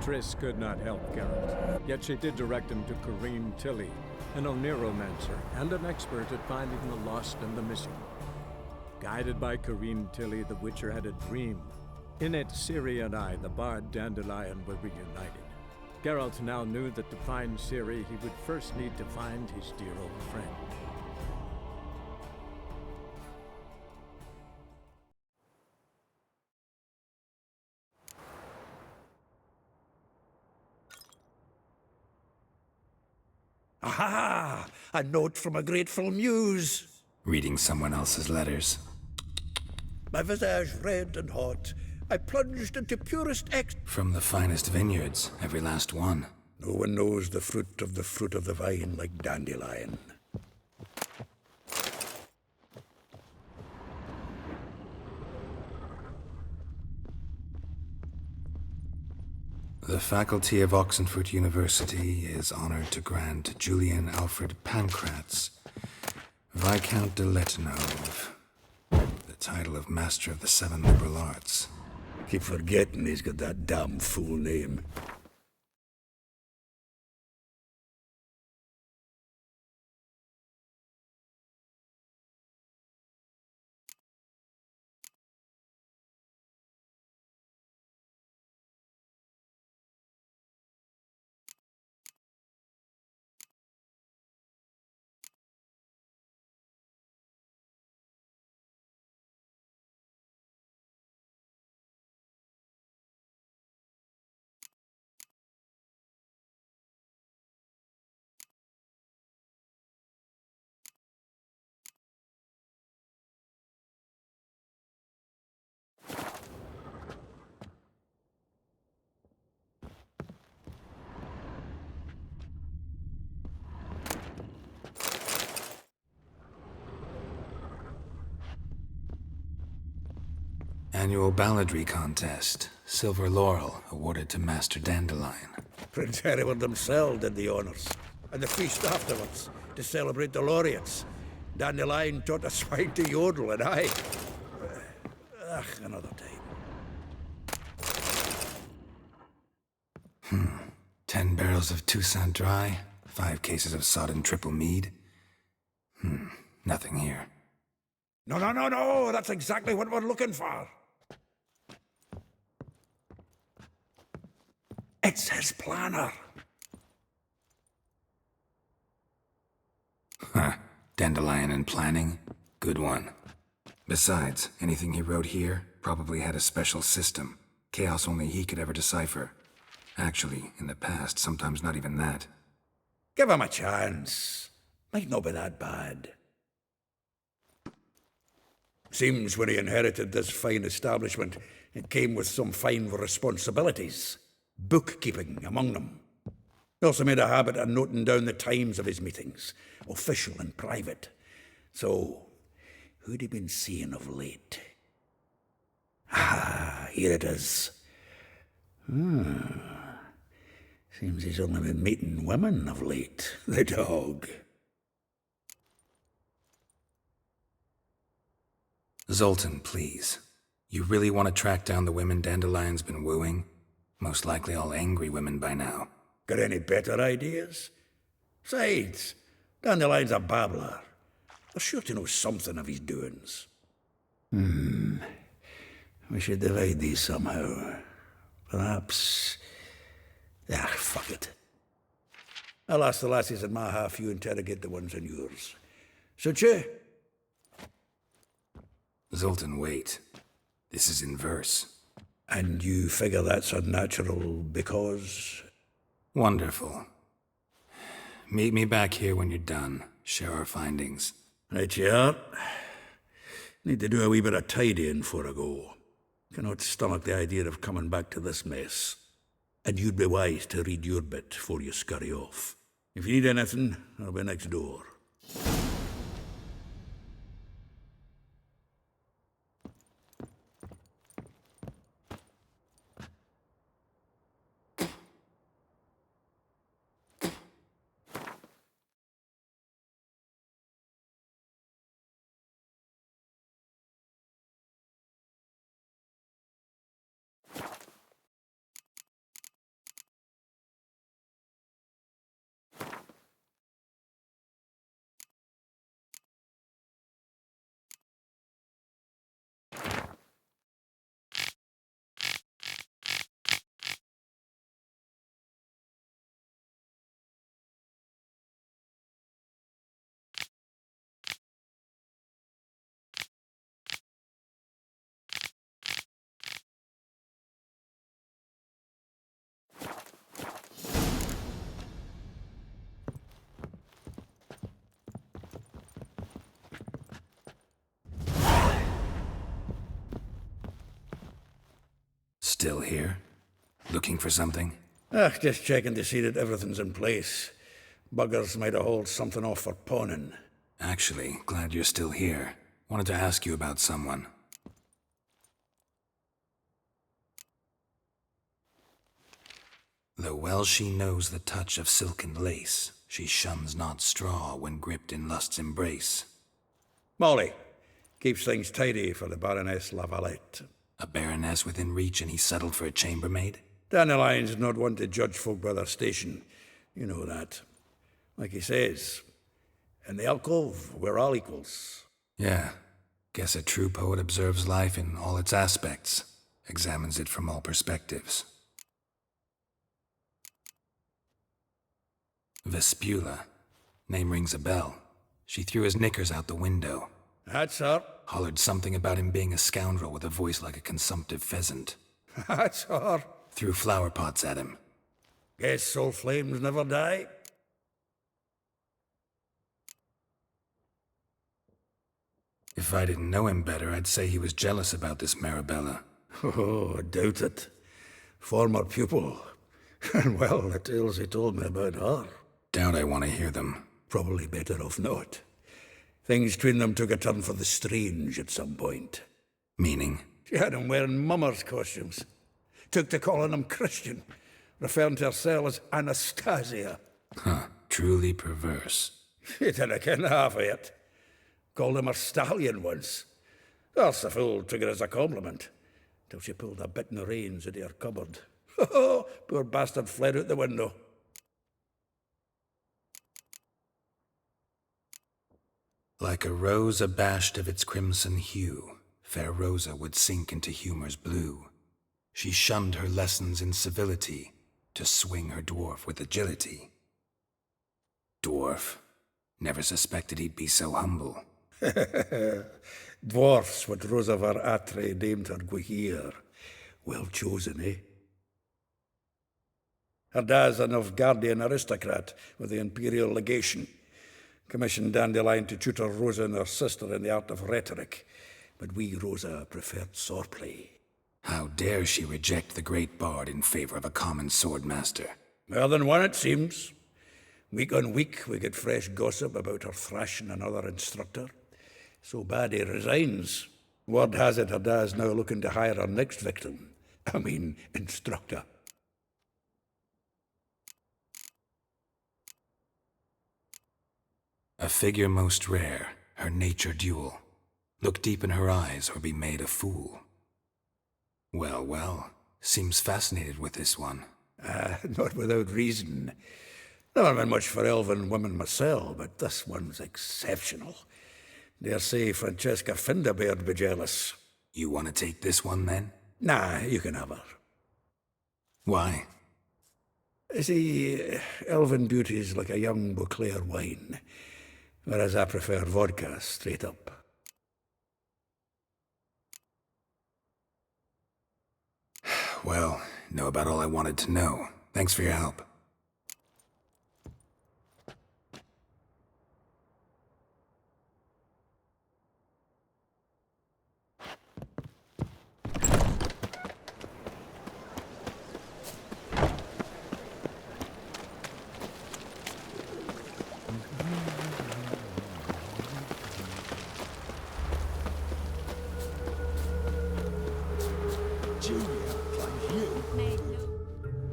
Triss could not help Geralt, yet she did direct him to Corrine Tilly, an oneiromancer and an expert at finding the lost and the missing. Guided by Corrine Tilly, the Witcher had a dream. In it, Ciri and I, the bard Dandelion, were reunited. Geralt now knew that to find Ciri, he would first need to find his dear old friend. Aha! A note from a grateful muse. Reading someone else's letters. My visage red and hot, I plunged into purest From the finest vineyards, every last one. No one knows the fruit of the vine like Dandelion. The faculty of Oxenford University is honored to grant Julian Alfred Pancratz, Viscount de Letenove, the title of Master of the Seven Liberal Arts. Keep forgetting he's got that damn fool name. Annual balladry contest. Silver laurel awarded to Master Dandelion. Prince Hereward himself did the honors, and the feast afterwards, to celebrate the laureates. Dandelion taught a swine to yodel, and I... another time. 10 barrels of Toussaint Dry, 5 cases of sodden triple mead. Nothing here. No, that's exactly what we're looking for. It's his planner. Dandelion and planning? Good one. Besides, anything he wrote here probably had a special system. Chaos only he could ever decipher. Actually, in the past, sometimes not even that. Give him a chance. Might not be that bad. Seems when he inherited this fine establishment, it came with some fine responsibilities. Bookkeeping among them. He also made a habit of noting down the times of his meetings, official and private. So, who'd he been seeing of late? Here it is. Seems he's only been meeting women of late, the dog. Zoltan, please. You really want to track down the women Dandelion's been wooing? Most likely all angry women by now. Got any better ideas? Besides, Dandelion's a babbler. They're sure to know something of his doings. We should divide these somehow. Perhaps... fuck it. I'll ask the lassies in my half, you interrogate the ones in yours. Suit you? Zoltan, wait. This is in verse. And you figure that's unnatural because... Wonderful. Meet me back here when you're done. Share our findings. Right you are. Need to do a wee bit of tidying before I go. Cannot stomach the idea of coming back to this mess. And you'd be wise to read your bit before you scurry off. If you need anything, I'll be next door. Still here? Looking for something? Just checking to see that everything's in place. Buggers might have hauled something off for pawning. Actually, glad you're still here. Wanted to ask you about someone. Though well she knows the touch of silken lace, she shuns not straw when gripped in lust's embrace. Molly keeps things tidy for the Baroness Lavalette. A baroness within reach and he settled for a chambermaid? Dandelion's not one to judge folk by their station. You know that. Like he says, in the alcove, we're all equals. Yeah. Guess a true poet observes life in all its aspects, examines it from all perspectives. Vespula. Name rings a bell. She threw his knickers out the window. That's her. Hollered something about him being a scoundrel with a voice like a consumptive pheasant. That's her. Threw flower pots at him. Guess soul flames never die. If I didn't know him better, I'd say he was jealous about this Marabella. Oh, I doubt it. Former pupil. And well, the tales he told me about her. Doubt I want to hear them. Probably better off not. Things between them took a turn for the strange at some point. Meaning? She had him wearing mummers' costumes. Took to calling him Christian, referring to herself as Anastasia. Huh, truly perverse. She didn't ken half of it. Called him a stallion once. That's the fool took it as a compliment, till she pulled a bit in the reins out of her cupboard. Oh, poor bastard fled out the window. Like a rose abashed of its crimson hue, fair Rosa would sink into humor's blue. She shunned her lessons in civility, to swing her dwarf with agility. Dwarf? Never suspected he'd be so humble. Dwarfs, what Rosa var Atre named her Guihir. Well chosen, eh? Her dad's a Novgardian aristocrat with the Imperial Legation. Commissioned Dandelion to tutor Rosa and her sister in the art of rhetoric. But we, Rosa, preferred swordplay. How dare she reject the great bard in favor of a common swordmaster? More than one, it seems. Week on week, we get fresh gossip about her thrashing another instructor. So bad he resigns. Word has it her dad's now looking to hire her next victim. I mean, instructor. A figure most rare, her nature dual. Look deep in her eyes or be made a fool. Well, well, seems fascinated with this one. Not without reason. Never been much for elven women myself, but this one's exceptional. Dare say Francesca Finderbeard be jealous. You want to take this one, then? Nah, you can have her. Why? See, elven beauty's like a young Beauclair wine, whereas I prefer vodka straight up. Well, know about all I wanted to know. Thanks for your help.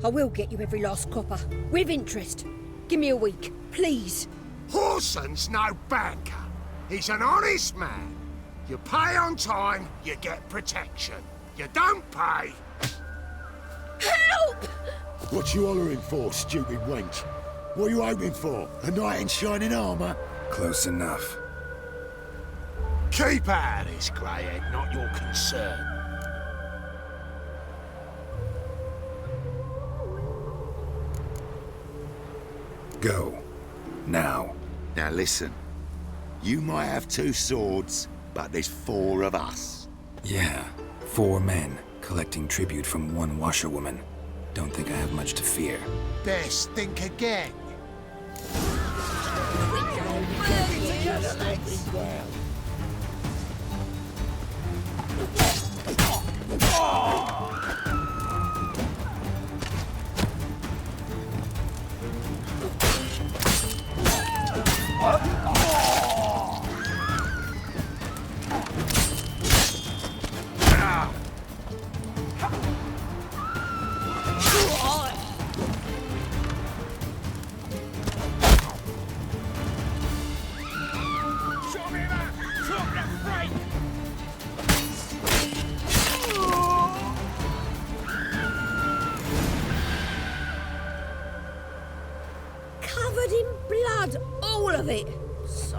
I will get you every last copper, with interest. Give me a week, please. Horson's no banker. He's an honest man. You pay on time, you get protection. You don't pay... Help! What you hollering for, stupid wench? What are you hoping for? A knight in shining armour? Close enough. Keep out of this, Greyhead, not your concern. Go. Now. Now listen. You might have 2 swords, but there's 4 of us. Yeah, 4 men, collecting tribute from 1 washerwoman. Don't think I have much to fear. Best think again.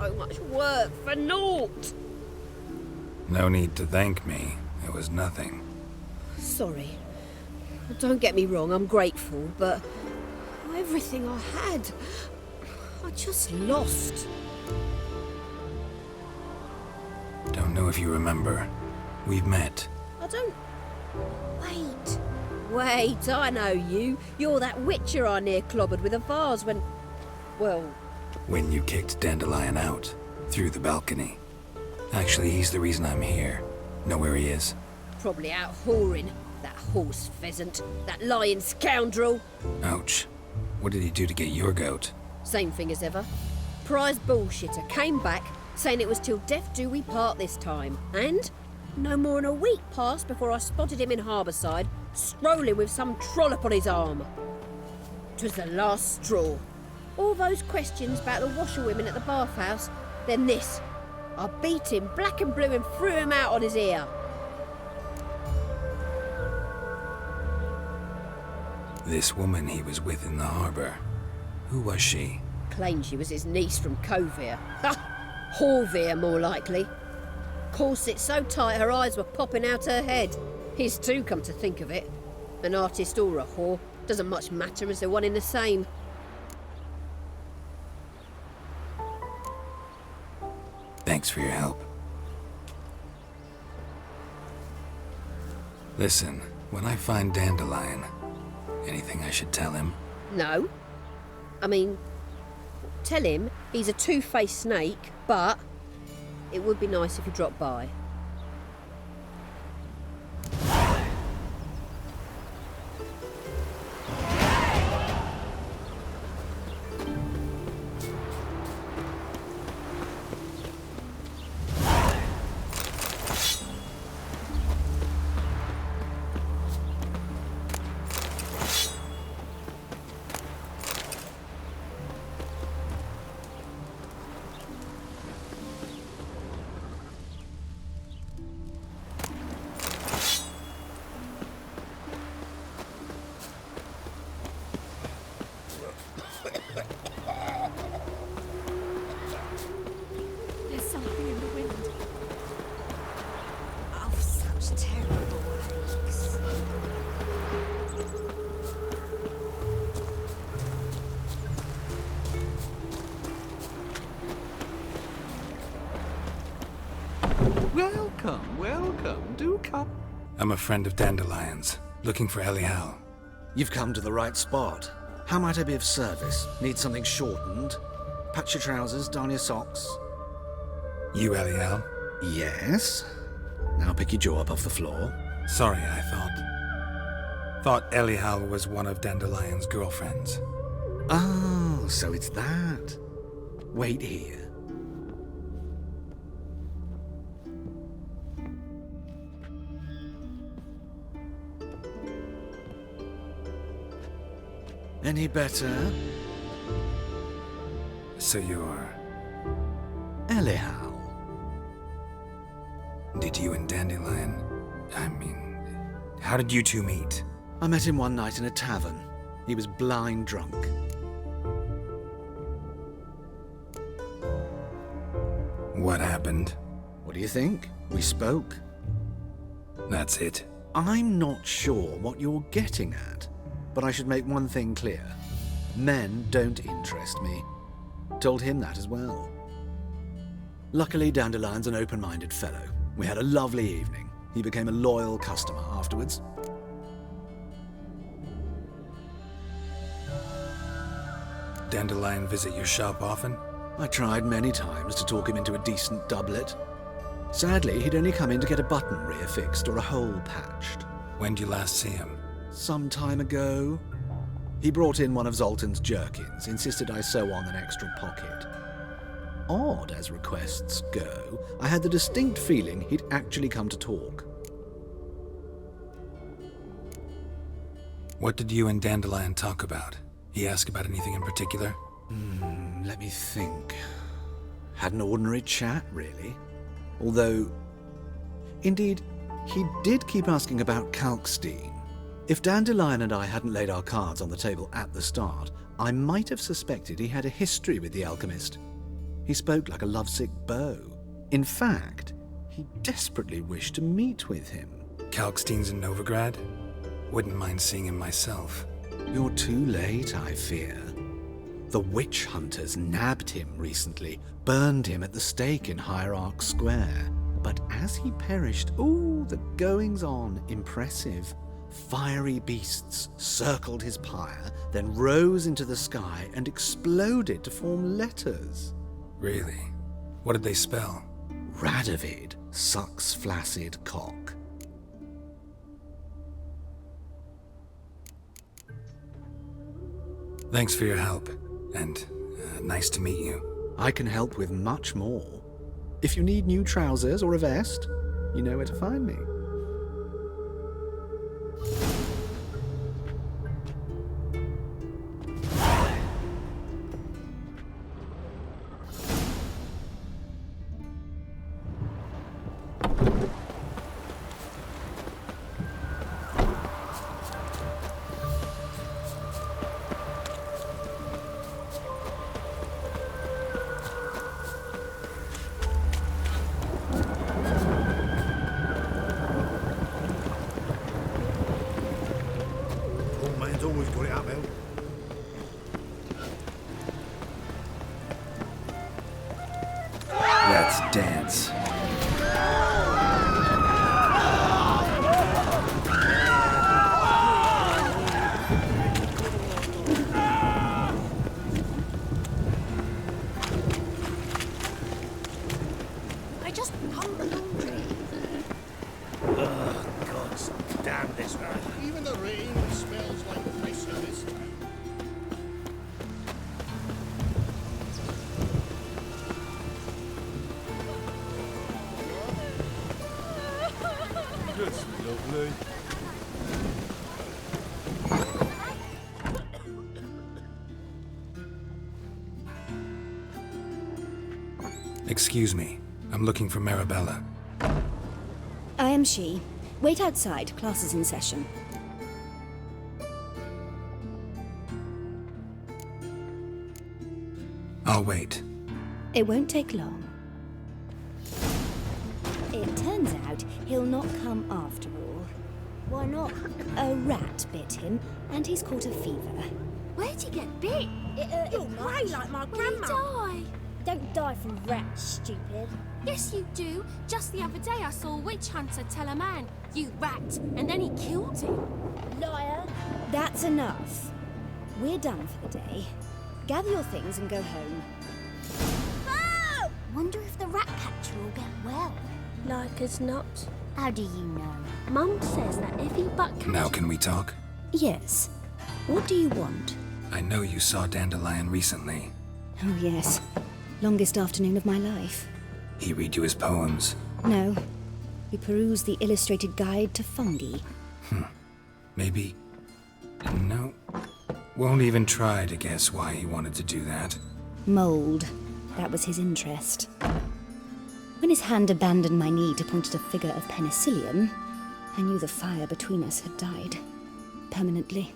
So much work for naught. No need to thank me. It was nothing. Sorry. Don't get me wrong, I'm grateful, but everything I had, I just lost. Don't know if you remember. We've met. I don't... Wait, I know you. You're that witcher I near clobbered with a vase when... Well... When you kicked Dandelion out. Through the balcony. Actually, he's the reason I'm here. Know where he is? Probably out whoring. That horse pheasant. That lying scoundrel. Ouch. What did he do to get your goat? Same thing as ever. Prize bullshitter came back, saying it was till death do we part this time. And no more than a week passed before I spotted him in Harbourside, strolling with some trollop on his arm. 'Twas the last straw. All those questions about the washerwomen at the bathhouse, then this. I beat him black and blue and threw him out on his ear. This woman he was with in the harbour. Who was she? Claimed she was his niece from Covere. Ha! Horvere, more likely. Corset so tight her eyes were popping out her head. His too, come to think of it. An artist or a whore. Doesn't much matter as they're one in the same. Thanks for your help. Listen, when I find Dandelion, anything I should tell him? No. I mean, tell him he's a two-faced snake, but it would be nice if he dropped by. There's something in the wind. Oh, such terrible aches. Welcome, welcome. Do come. I'm a friend of Dandelion's, looking for Elial. You've come to the right spot. How might I be of service? Need something shortened? Patch your trousers, darn your socks. You Elial? Yes. Now pick your jaw up off the floor. Sorry, I thought Elial was one of Dandelion's girlfriends. Oh, so it's that. Wait here. Any better? So you're... Elial. Did you and Dandelion... how did you two meet? I met him one night in a tavern. He was blind drunk. What happened? What do you think? We spoke. That's it. I'm not sure what you're getting at, but I should make one thing clear. Men don't interest me. Told him that as well. Luckily, Dandelion's an open-minded fellow. We had a lovely evening. He became a loyal customer afterwards. Dandelion visit your shop often? I tried many times to talk him into a decent doublet. Sadly, he'd only come in to get a button rear fixed or a hole patched. When did you last see him? Some time ago. He brought in one of Zoltan's jerkins, insisted I sew on an extra pocket. Odd as requests go, I had the distinct feeling he'd actually come to talk. What did you and Dandelion talk about? He asked about anything in particular? Let me think. Had an ordinary chat, really. Although, indeed, he did keep asking about Kalkstein. If Dandelion and I hadn't laid our cards on the table at the start, I might have suspected he had a history with the alchemist. He spoke like a lovesick beau. In fact, he desperately wished to meet with him. Kalkstein's in Novigrad? Wouldn't mind seeing him myself. You're too late, I fear. The witch hunters nabbed him recently, burned him at the stake in Hierarch Square. But as he perished, the goings-on impressive. Fiery beasts circled his pyre, then rose into the sky and exploded to form letters. Really? What did they spell? Radovid sucks flaccid cock. Thanks for your help, and nice to meet you. I can help with much more. If you need new trousers or a vest, you know where to find me. Old man's always got it up, El. Let's dance. I just hung the laundry. God damn this man. Even the rain smells like piss in this town. That's lovely. Excuse me. I'm looking for Marabella. I am she. Wait outside. Class is in session. I'll wait. It won't take long. It turns out he'll not come after all. Why not? A rat bit him, and he's caught a fever. Where'd you get bit? You're grey like my grandma. Die. Don't die from rats, stupid. Yes, you do. Just the other day I saw a witch hunter tell a man, "You rat," and then he killed him. Liar. That's enough. We're done for the day. Gather your things and go home. Wonder if the rat catcher will get well. Like as not. How do you know? Mum says that if he butt catches... Now can we talk? Yes. What do you want? I know you saw Dandelion recently. Oh, yes. Longest afternoon of my life. He read you his poems. No. We perused the illustrated guide to fungi. Maybe... No. Won't even try to guess why he wanted to do that. Mold. That was his interest. When his hand abandoned my knee to point at a figure of penicillium, I knew the fire between us had died. Permanently.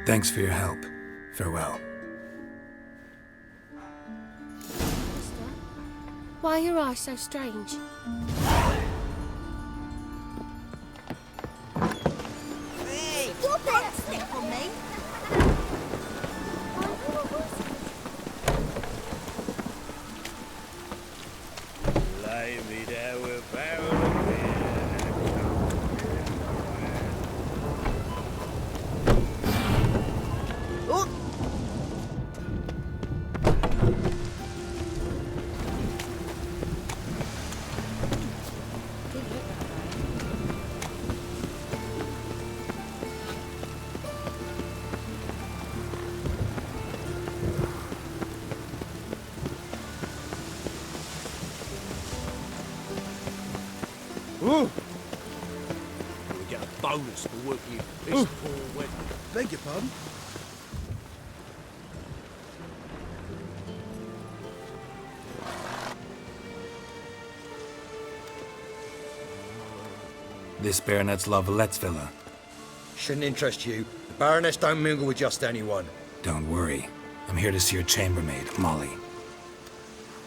Thanks for your help. Farewell. Why are your eyes so strange? Hey, your butt slip on me. Lay me there with Ooh. We get a bonus for working this poor wedding. Beg your pardon? This Baronet's La Vallette's villa. Shouldn't interest you. The Baroness don't mingle with just anyone. Don't worry. I'm here to see your chambermaid, Molly.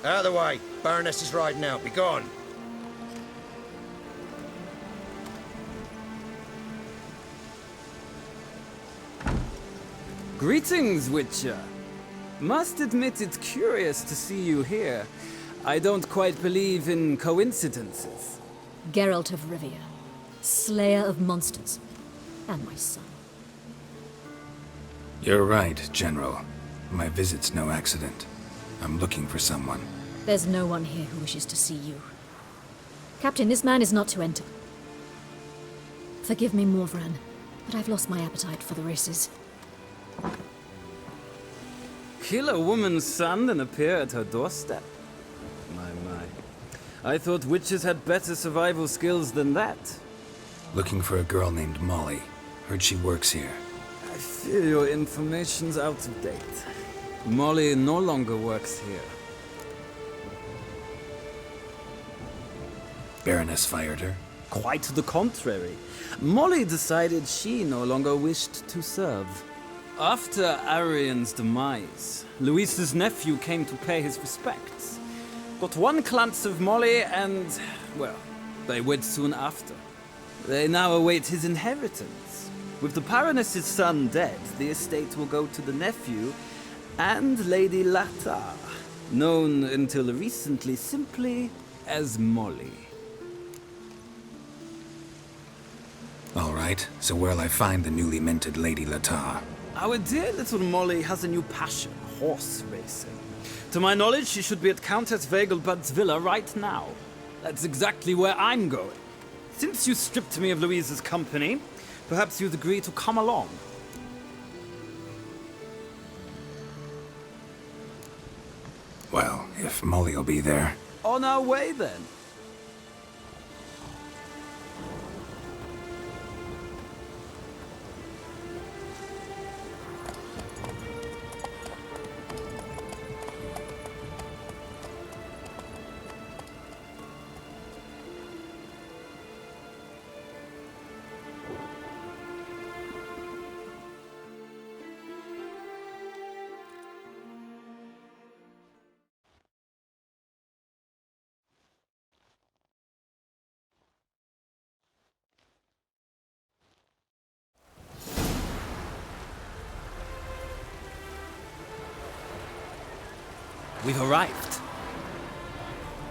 Out of the way. Baroness is riding out. Be gone. Greetings, Witcher. Must admit it's curious to see you here. I don't quite believe in coincidences. Geralt of Rivia, slayer of monsters, and my son. You're right, General. My visit's no accident. I'm looking for someone. There's no one here who wishes to see you. Captain, this man is not to enter. Forgive me, Morvran, but I've lost my appetite for the races. Kill a woman's son and appear at her doorstep? My. I thought witches had better survival skills than that. Looking for a girl named Molly. Heard she works here. I fear your information's out of date. Molly no longer works here. Baroness fired her? Quite the contrary. Molly decided she no longer wished to serve. After Arian's demise, Luis's nephew came to pay his respects. Got one glance of Molly and, well, they wed soon after. They now await his inheritance. With the Baroness's son dead, the estate will go to the nephew and Lady Latar, known until recently simply as Molly. All right, so where'll I find the newly minted Lady Latar? Our dear little Molly has a new passion, horse racing. To my knowledge, she should be at Countess Vegelbud's villa right now. That's exactly where I'm going. Since you stripped me of Louise's company, perhaps you'd agree to come along. Well, if Molly'll be there. On our way, then. We've arrived.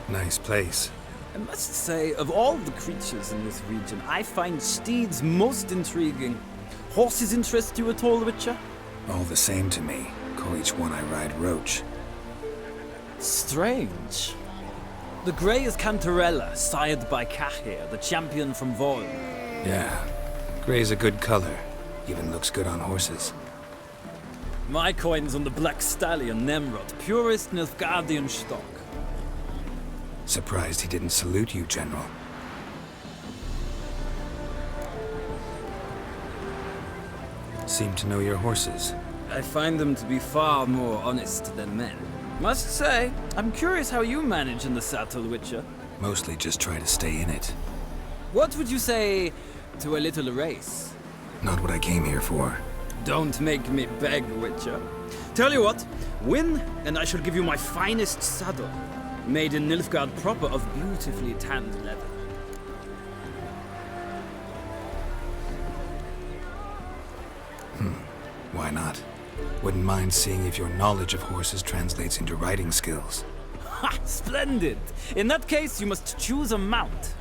Nice place. I must say, of all the creatures in this region, I find steeds most intriguing. Horses interest you at all, Witcher? All the same to me. Call each one I ride Roach. Strange. The grey is Cantarella, sired by Cahir, the champion from Voln. Yeah, gray's a good color. Even looks good on horses. My coin's on the Black Stallion, Nemrod, purest Nilfgaardian stock. Surprised he didn't salute you, General. Seem to know your horses. I find them to be far more honest than men. Must say, I'm curious how you manage in the saddle, Witcher. Mostly just try to stay in it. What would you say to a little race? Not what I came here for. Don't make me beg, Witcher. Tell you what, win, and I shall give you my finest saddle, made in Nilfgaard proper of beautifully tanned leather. Why not? Wouldn't mind seeing if your knowledge of horses translates into riding skills. Ha! Splendid! In that case, you must choose a mount.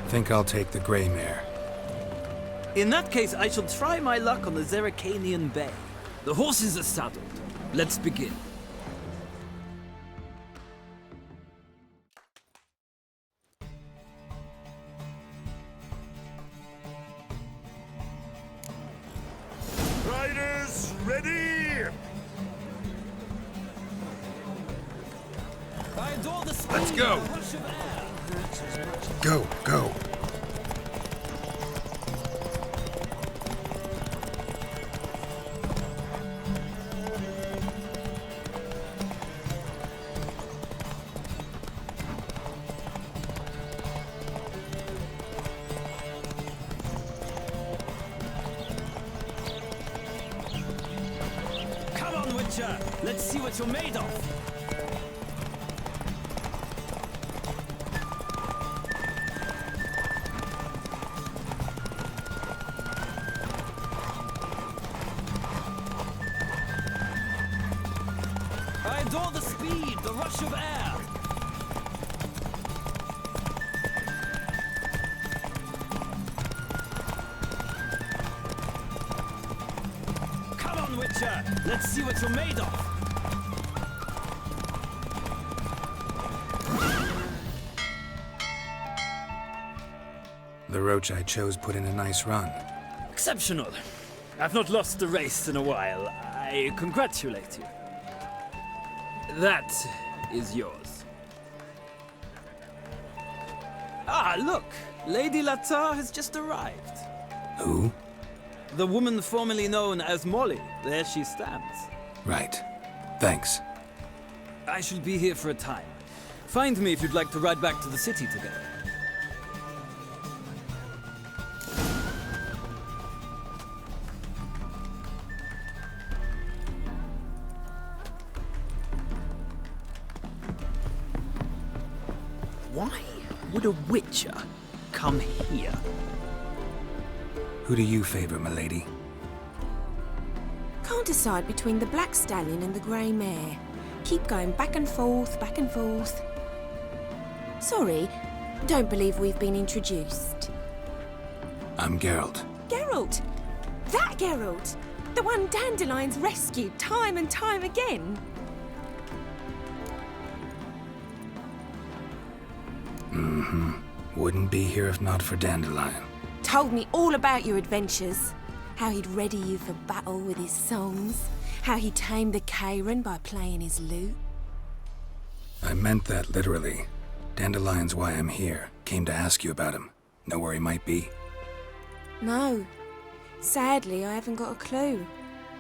Think I'll take the gray mare. In that case, I shall try my luck on the Zeracanian Bay. The horses are saddled. Let's begin. Riders, ready! Let's go! Go, go. see what you're made of. I adore the speed, the rush of air. Come on, Witcher. Let's see what you're made of. The roach I chose put in a nice run. Exceptional. I've not lost a race in a while. I congratulate you. That is yours. Ah, look! Lady Latar has just arrived. Who? The woman formerly known as Molly. There she stands. Right. Thanks. I shall be here for a time. Find me if you'd like to ride back to the city together. Why would a witcher come here? Who do you favor, milady? Can't decide between the black stallion and the grey mare. Keep going back and forth, back and forth. Sorry, don't believe we've been introduced. I'm Geralt. Geralt! That Geralt! The one Dandelion's rescued time and time again. Wouldn't be here if not for Dandelion. Told me all about your adventures. How he'd ready you for battle with his songs. How he tamed the Karen by playing his lute. I meant that literally. Dandelion's why I'm here. Came to ask you about him. Know where he might be? No. Sadly, I haven't got a clue.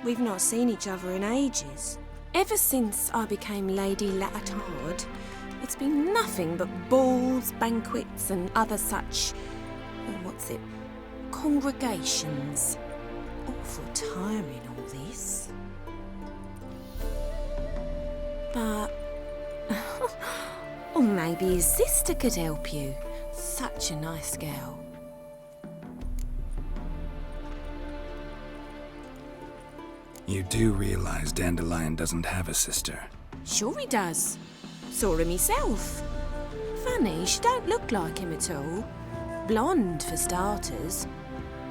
We've not seen each other in ages. Ever since I became Lady Latard, it's been nothing but balls, banquets, and other such... congregations. Awful tiring, all this. But... or maybe his sister could help you. Such a nice girl. You do realize Dandelion doesn't have a sister. Sure he does. Saw him myself. Funny, she don't look like him at all. Blonde, for starters.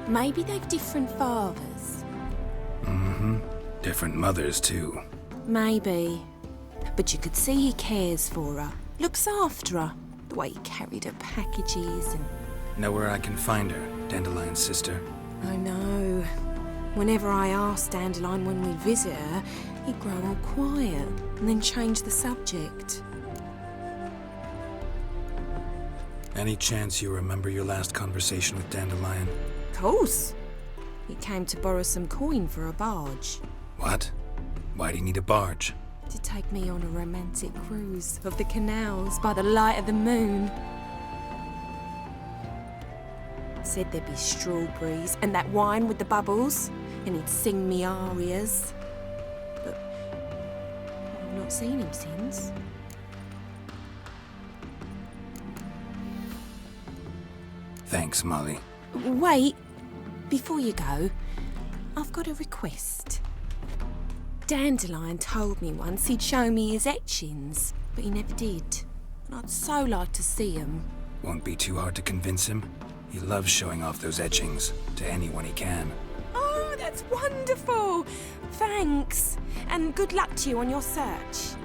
Maybe they've different fathers. Different mothers, too. Maybe. But you could see he cares for her. Looks after her. The way he carried her packages and... Know where I can find her, Dandelion's sister? I know. Whenever I asked Dandelion when we'd visit her, he'd grow all quiet and then change the subject. Any chance you remember your last conversation with Dandelion? Of course. He came to borrow some coin for a barge. What? Why do you need a barge? To take me on a romantic cruise of the canals by the light of the moon. Said there'd be strawberries and that wine with the bubbles, and he'd sing me arias. But I've not seen him since. Thanks, Molly. Wait, before you go, I've got a request. Dandelion told me once he'd show me his etchings, but he never did. And I'd so like to see them. Won't be too hard to convince him. He loves showing off those etchings to anyone he can. Oh, that's wonderful! Thanks, and good luck to you on your search.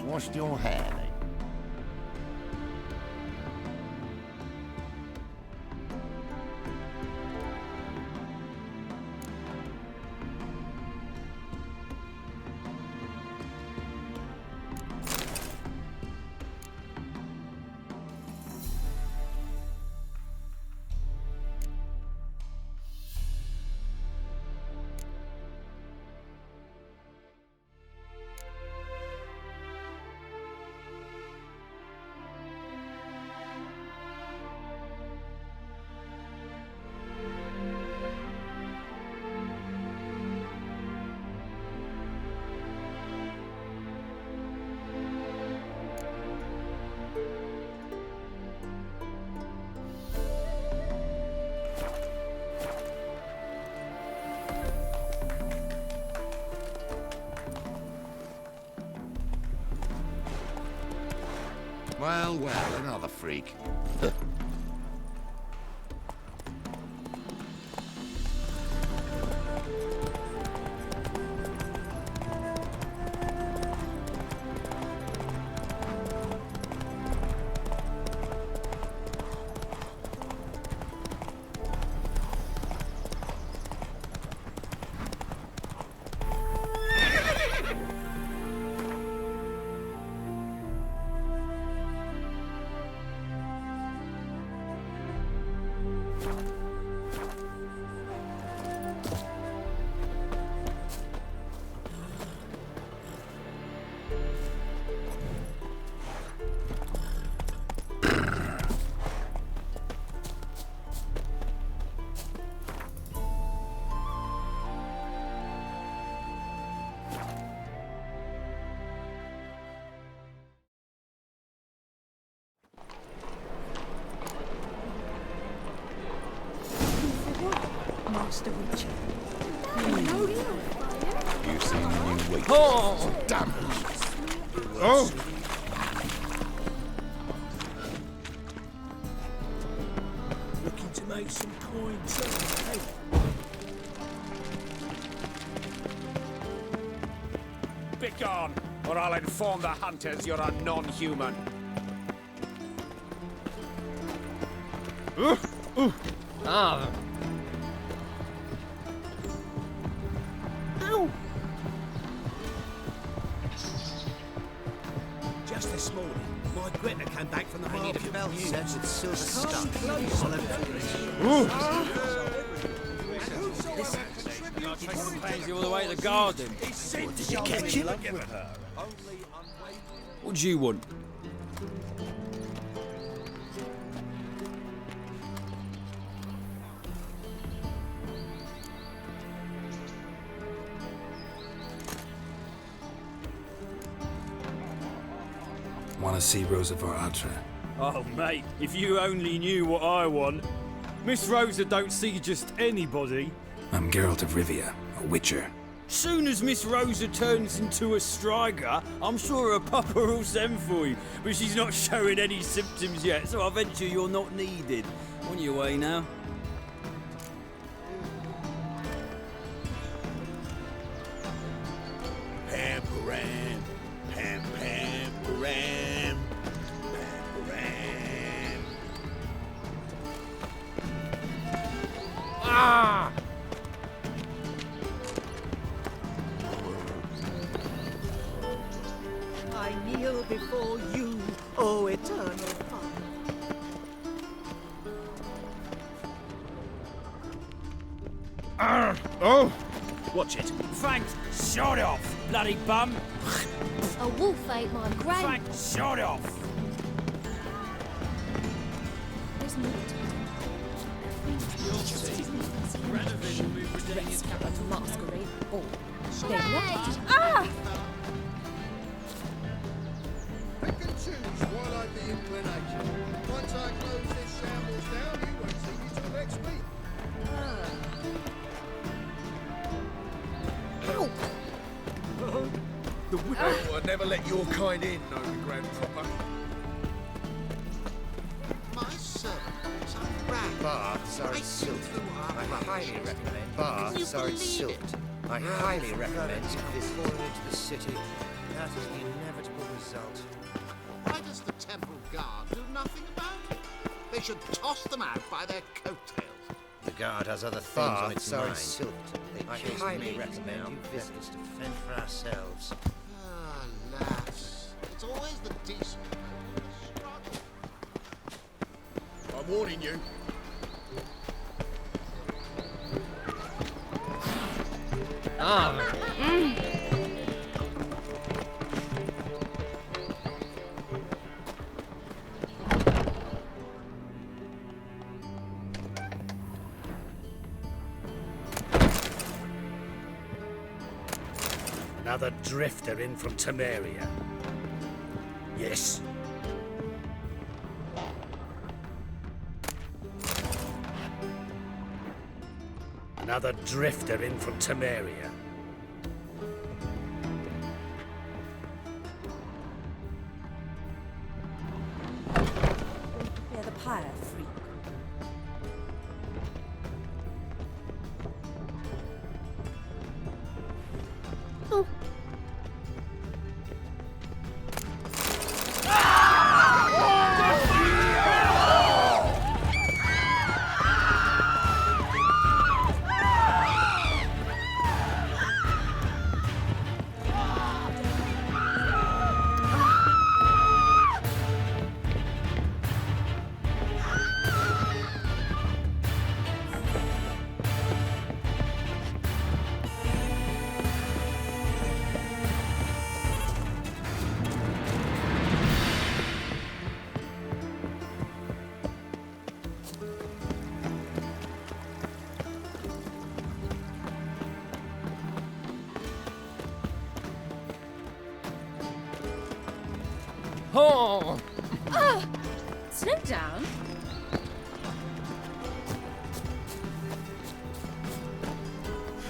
Washed your hair, then? well, another freak. Master Witcher. You seen the new week? Oh! Damn. Oh! Looking to make some coins. Hey. Begone, or I'll inform the hunters you're a non-human. Ah! Ow! Just this morning, my Gretna came back from the market. I need a belt set with silver stuff. I'll take the pansy all the way to the garden. What, did you catch him? What do you want? Want to see Rosa Atra? Oh, mate, if you only knew what I want. Miss Rosa don't see just anybody. I'm Geralt of Rivia, a witcher. Soon as Miss Rosa turns into a striker, I'm sure her papa will send for you. But she's not showing any symptoms yet, so I venture you're not needed. On your way now. Pam-param, pam-pam-param, pam-param. Ah! I kneel before you, O eternal Father. Oh! Watch it. Thanks, shut off, bloody bum! A wolf ate my grand. Thanks, shut off! There's more to Dress at a masquerade ball. Ah! Pick and choose while I've the inclination. Once I close this shambles down, you won't see me till next week. The widow would never let your kind in, no Grand Proper. My servants are rags. Baths are silted. I highly recommend. Baths are silted. I highly recommend you visit into the city. That is the inevitable result. Why does the temple guard do nothing about it? They should toss them out by their coattails. The guard has other things on its mind. Silted. I highly recommend you visit us to fend for ourselves. Alas, it's always the decent who struggle. I'm warning you. Ah! Another drifter in from Temeria. Yes. Another drifter in from Temeria.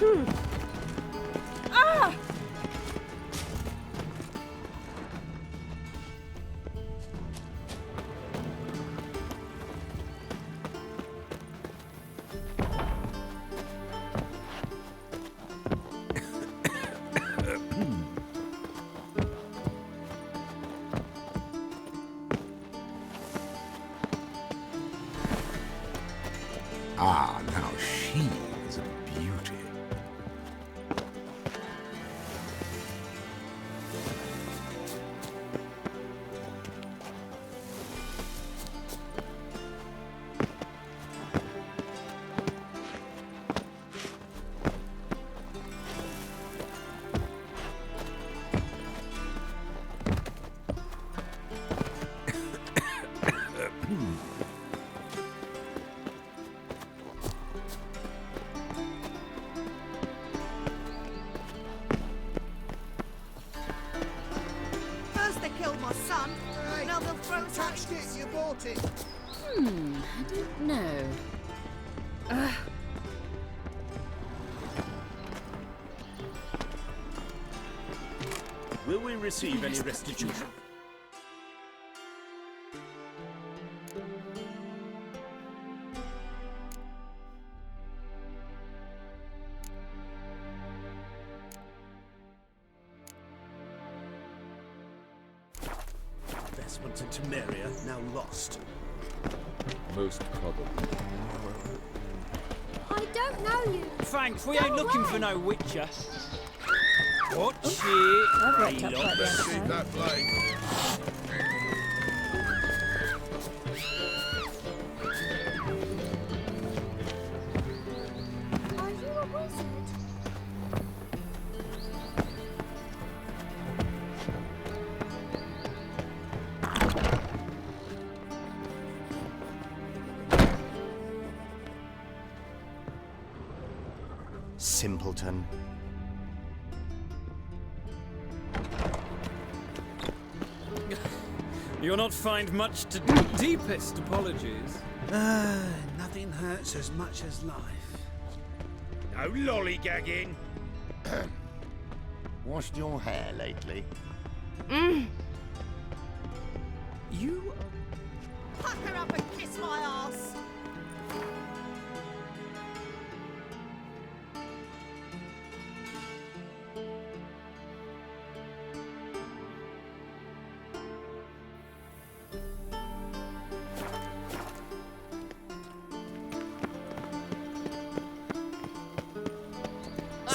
Ah! Ah, now she is a beauty. First they killed my son, now they'll throw us out. Touched it, you bought it. I don't know. Will we receive any restitution? Investment in Temeria now lost. Most probably. I don't know you. Thanks, we ain't Go looking away. for no witcher. Watch it. I've worked up quite the Let's see outside. that blade. Are you a wizard? Simpleton. You'll not find much to deepest apologies. Nothing hurts as much as life. No lollygagging. Washed your hair lately? You Pucker up and kiss my ass.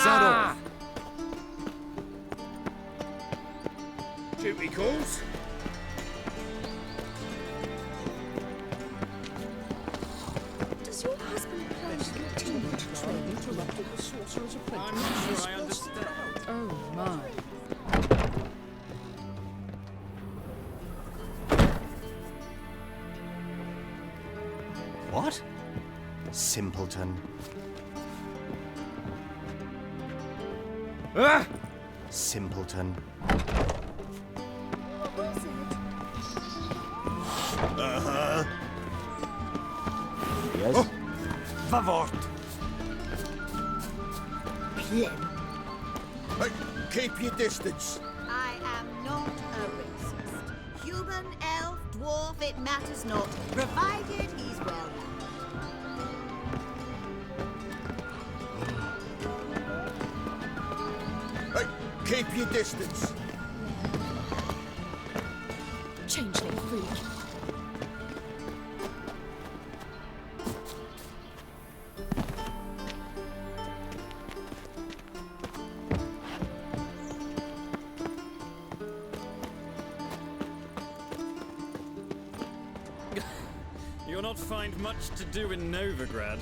Ah! Duty calls. Does your husband plan to continue to train interrupted the sorcerer's apprentice? I'm not sure I understand. Oh my. What? Simpleton. Ah! Simpleton. A wizard? Uh-huh. Yes? Vavort. Pleb. Hey, keep your distance. I am not a racist. Human, elf, dwarf, it matters not, provided he's well known. Hey, keep your distance. Changeling freak. You'll not find much to do in Novigrad.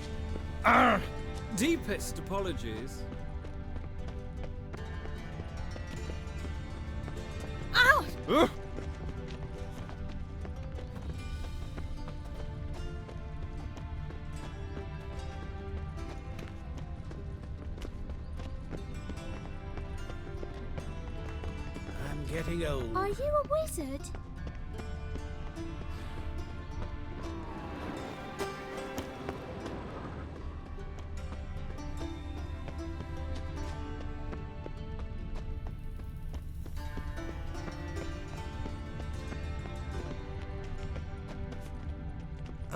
Deepest apologies. Ow! I'm getting old. Are you a wizard?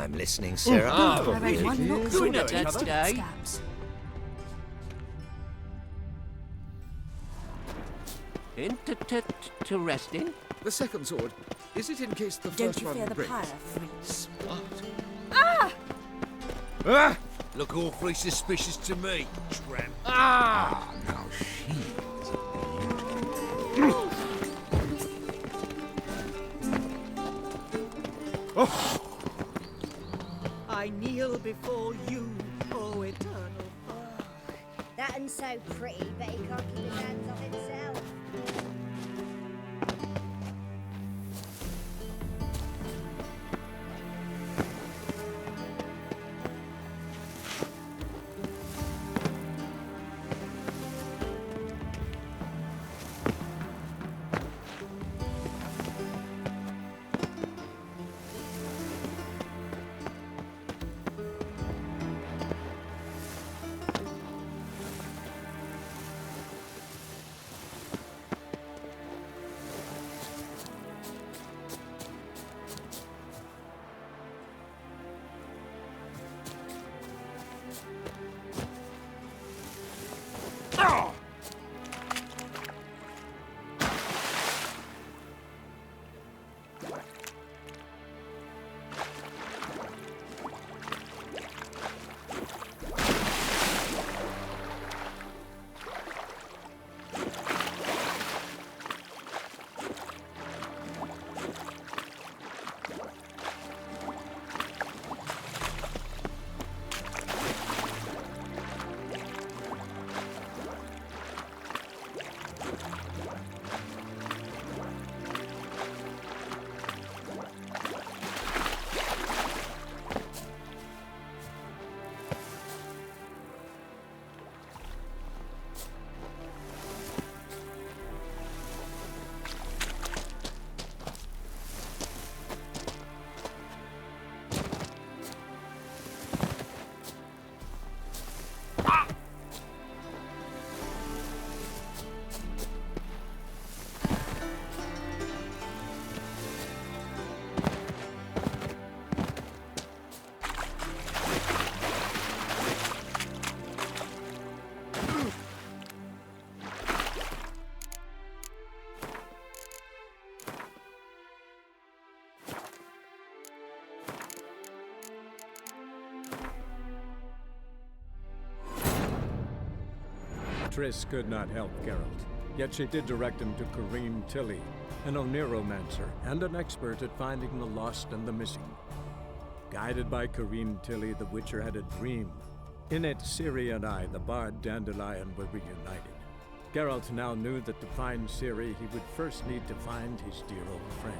I'm listening, Sarah. We're not dead today. Interesting. The second sword. Is it in case the Don't first you one fear the breaks? pyre, Freeze? What? Ah! Ah! Look awfully suspicious to me, tramp. Ah! Now she I kneel before you, O eternal. That one's so pretty, but he can't keep his hands off himself. Triss could not help Geralt, yet she did direct him to Corrine Tilly, an Oniromancer and an expert at finding the lost and the missing. Guided by Corrine Tilly, the Witcher had a dream. In it, Ciri and I, the bard Dandelion, were reunited. Geralt now knew that to find Ciri, he would first need to find his dear old friend.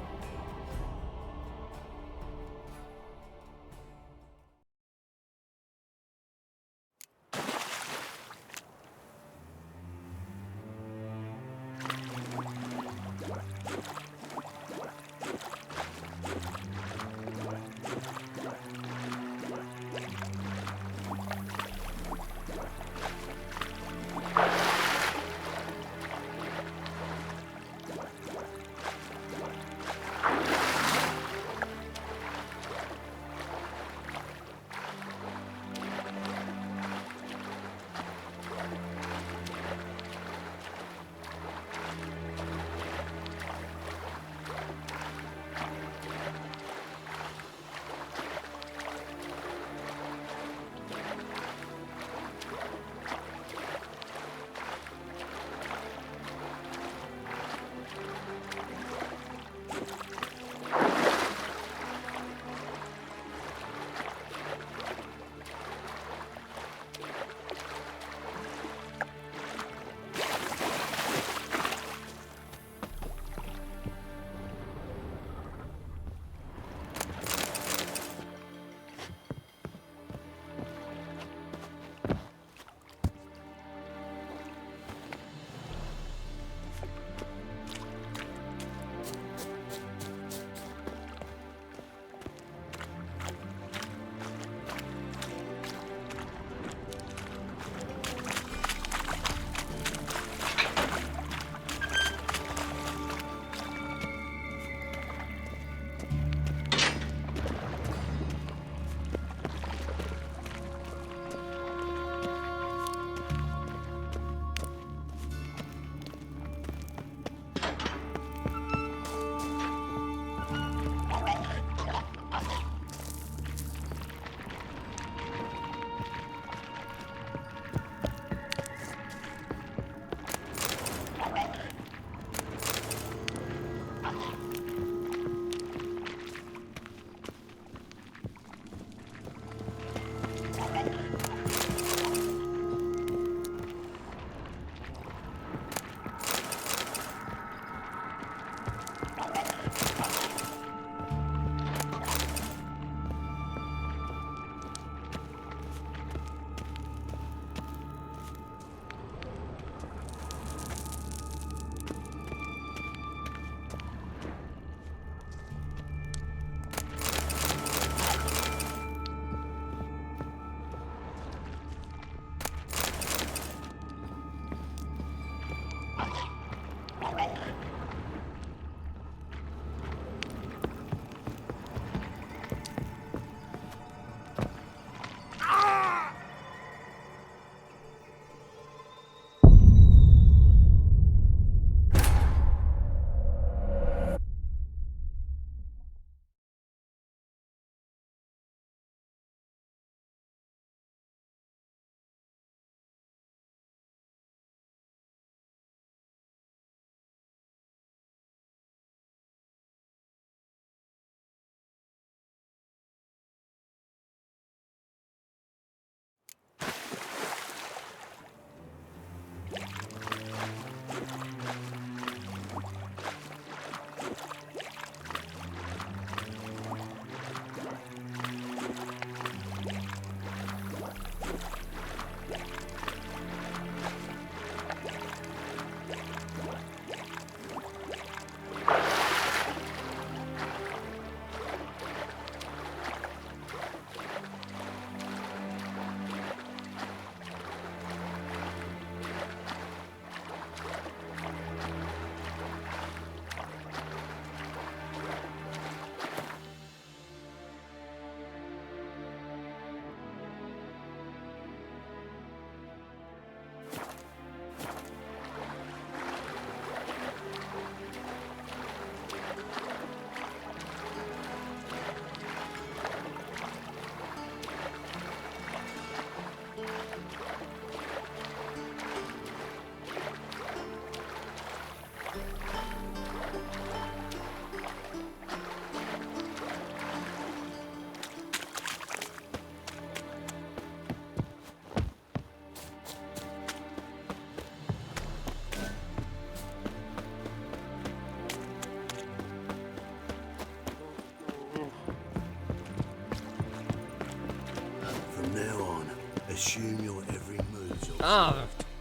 assume your every move's your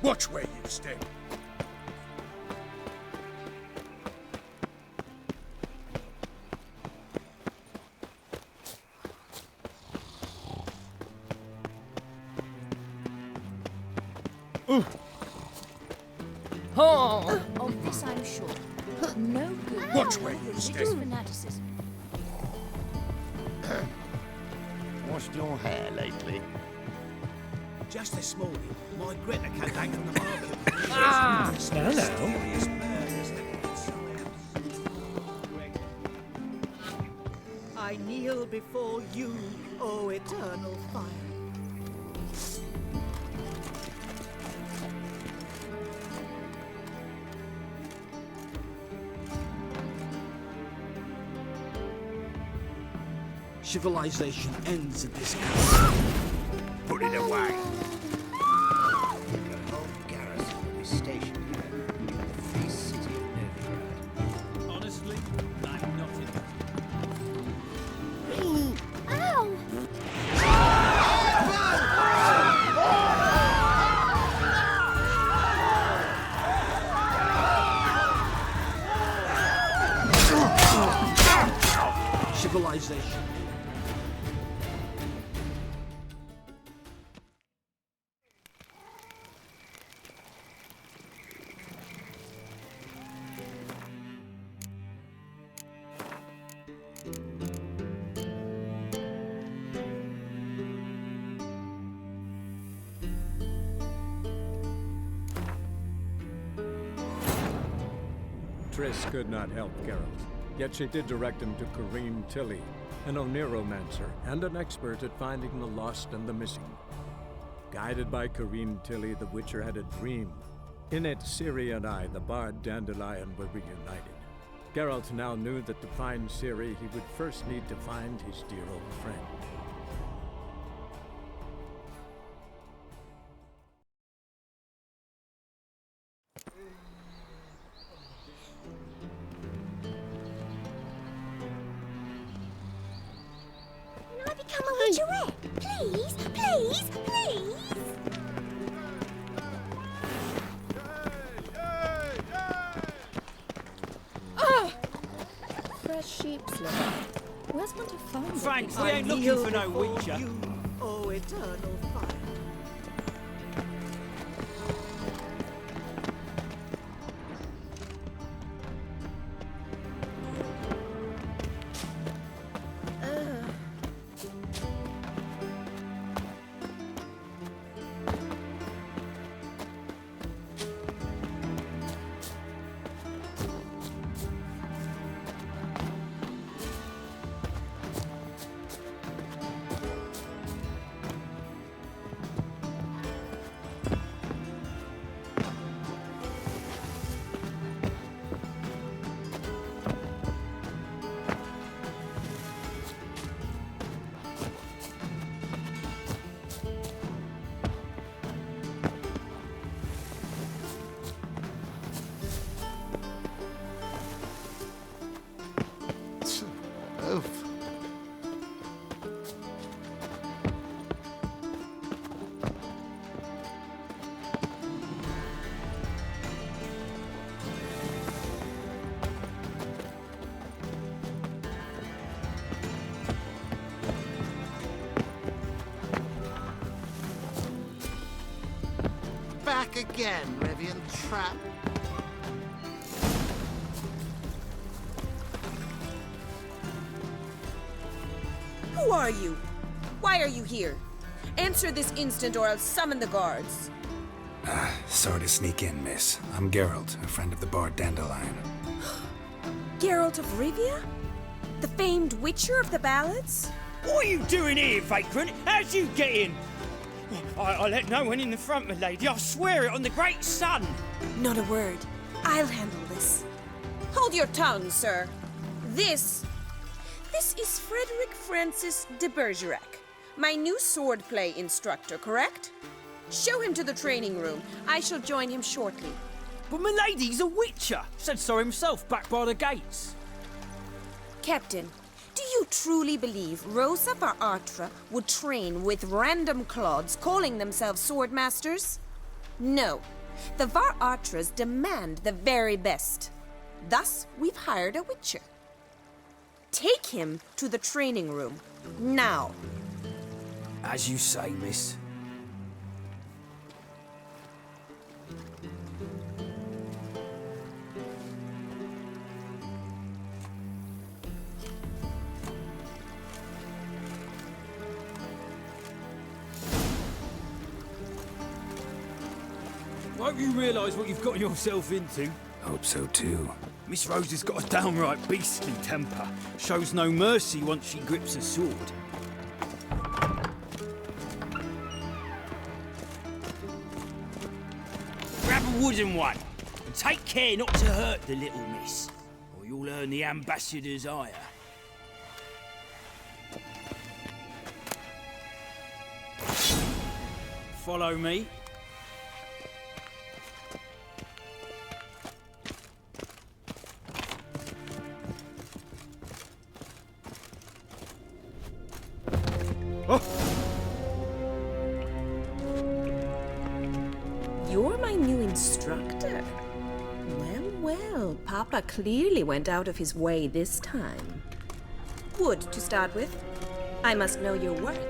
Watch where you step. Of this I'm sure. No good. Watch where you Religious step. fanaticism. Washed your hair lately? Just this morning, my Greta came back from the market. I kneel before you, O eternal fire. Civilization ends at this hour. Put it away. The whole garrison will be stationed here in the free city of Novigrad. Honestly, I'm not in. Civilization. Triss could not help Geralt, yet she did direct him to Corrine Tilly, an Oniromancer and an expert at finding the lost and the missing. Guided by Corrine Tilly, the Witcher had a dream. In it, Ciri and I, the bard Dandelion, were reunited. Geralt now knew that to find Ciri, he would first need to find his dear old friend. Can I become a witcherette? Please, please, please! Fresh sheep's liver. Where's one to find it? Thanks, we ain't looking for no witcher. You, O eternal fire. Oof. Back again, Rivian Trap. Who are you? Why are you here? Answer this instant or I'll summon the guards. Sorry to sneak in, miss. I'm Geralt, a friend of the bard Dandelion. Geralt of Rivia? The famed witcher of the ballads? What are you doing here, vagrant? How'd you get in? I let no one in the front, my lady. I swear it on the great sun. Not a word. I'll handle this. Hold your tongue, sir. This is Frederick Francis de Bergerac, my new swordplay instructor, correct? Show him to the training room. I shall join him shortly. But my lady's a witcher. Said so himself back by the gates. Captain, Do you truly believe Rosa Varatra would train with random clods calling themselves swordmasters? No. The Varatras demand the very best. Thus, we've hired a witcher. Take him to the training room, now. As you say, miss. Won't you realise what you've got yourself into? Hope so too. Miss Rose has got a downright beastly temper. Shows no mercy once she grips a sword. Grab a wooden one, and take care not to hurt the little miss, or you'll earn the ambassador's ire. Follow me. You're my new instructor. Well, well, Papa clearly went out of his way this time. Wood, to start with. I must know your worth.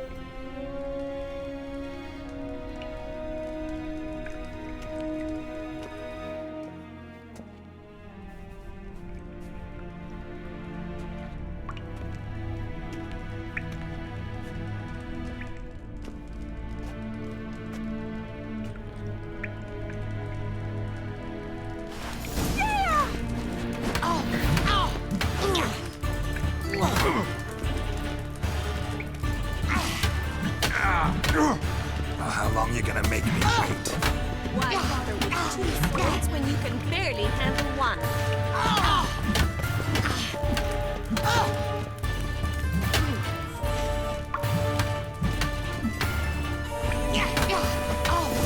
Well, how long you gonna make me wait? Why bother with two swords when you can barely handle one?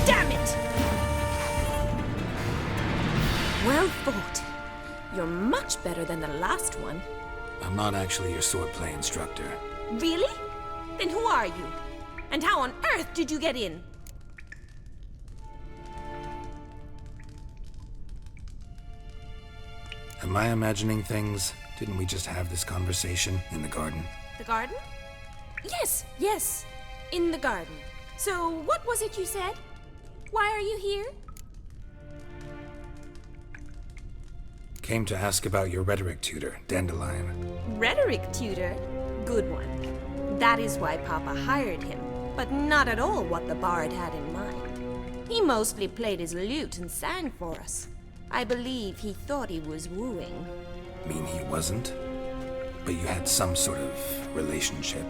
Damn it! Well fought. You're much better than the last one. I'm not actually your swordplay instructor. Really? Then who are you? And how on earth did you get in? Am I imagining things? Didn't we just have this conversation in the garden? The garden? Yes, yes. In the garden. So, what was it you said? Why are you here? Came to ask about your rhetoric tutor, Dandelion. Rhetoric tutor? Good one. That is why Papa hired him, but not at all what the bard had in mind. He mostly played his lute and sang for us. I believe he thought he was wooing. Mean he wasn't? But you had some sort of relationship.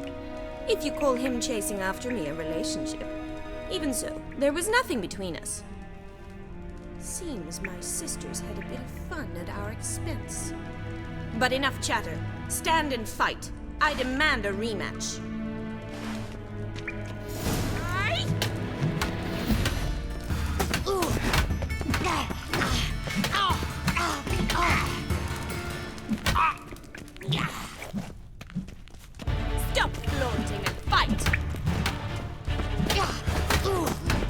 If you call him chasing after me a relationship. Even so, there was nothing between us. Seems my sisters had a bit of fun at our expense. But enough chatter. Stand and fight. I demand a rematch. Stop flaunting and fight!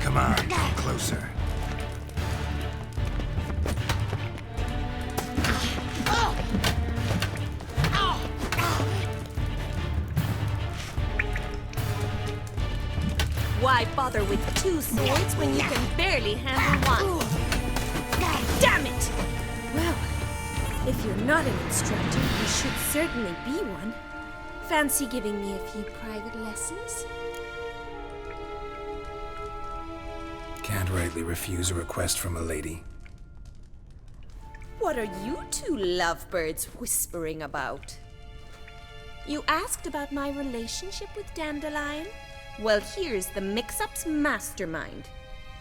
Come on, closer. Why bother with two swords when you can barely handle one? Damn it! Well, if you're not an instructor, you should certainly be one. Fancy giving me a few private lessons? Can't rightly refuse a request from a lady. What are you two lovebirds whispering about? You asked about my relationship with Dandelion? Well, here's the mix-up's mastermind.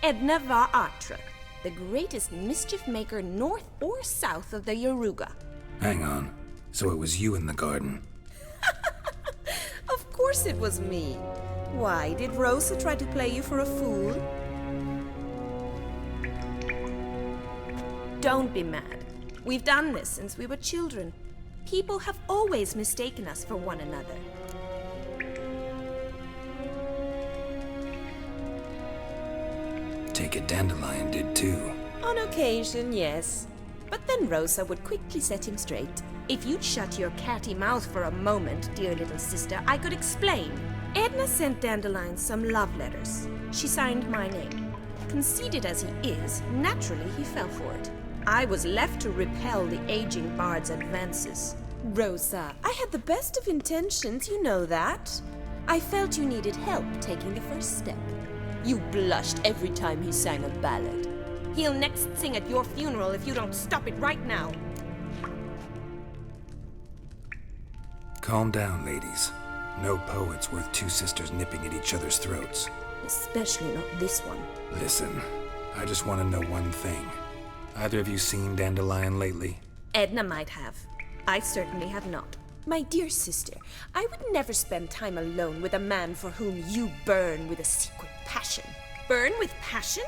Edna Varatra, the greatest mischief maker north or south of the Yaruga. Hang on. So it was you in the garden. Of course it was me. Why, did Rosa try to play you for a fool? Don't be mad. We've done this since we were children. People have always mistaken us for one another. Take it Dandelion did too. On occasion, yes. But then Rosa would quickly set him straight. If you'd shut your catty mouth for a moment, dear little sister, I could explain. Edna sent Dandelion some love letters. She signed my name. Conceited as he is, naturally he fell for it. I was left to repel the aging bard's advances. Rosa, I had the best of intentions, you know that. I felt you needed help taking the first step. You blushed every time he sang a ballad. He'll next sing at your funeral if you don't stop it right now. Calm down, ladies. No poet's worth two sisters nipping at each other's throats. Especially not this one. Listen, I just want to know one thing. Either of you seen Dandelion lately? Edna might have. I certainly have not. My dear sister, I would never spend time alone with a man for whom you burn with a secret passion. Burn with passion?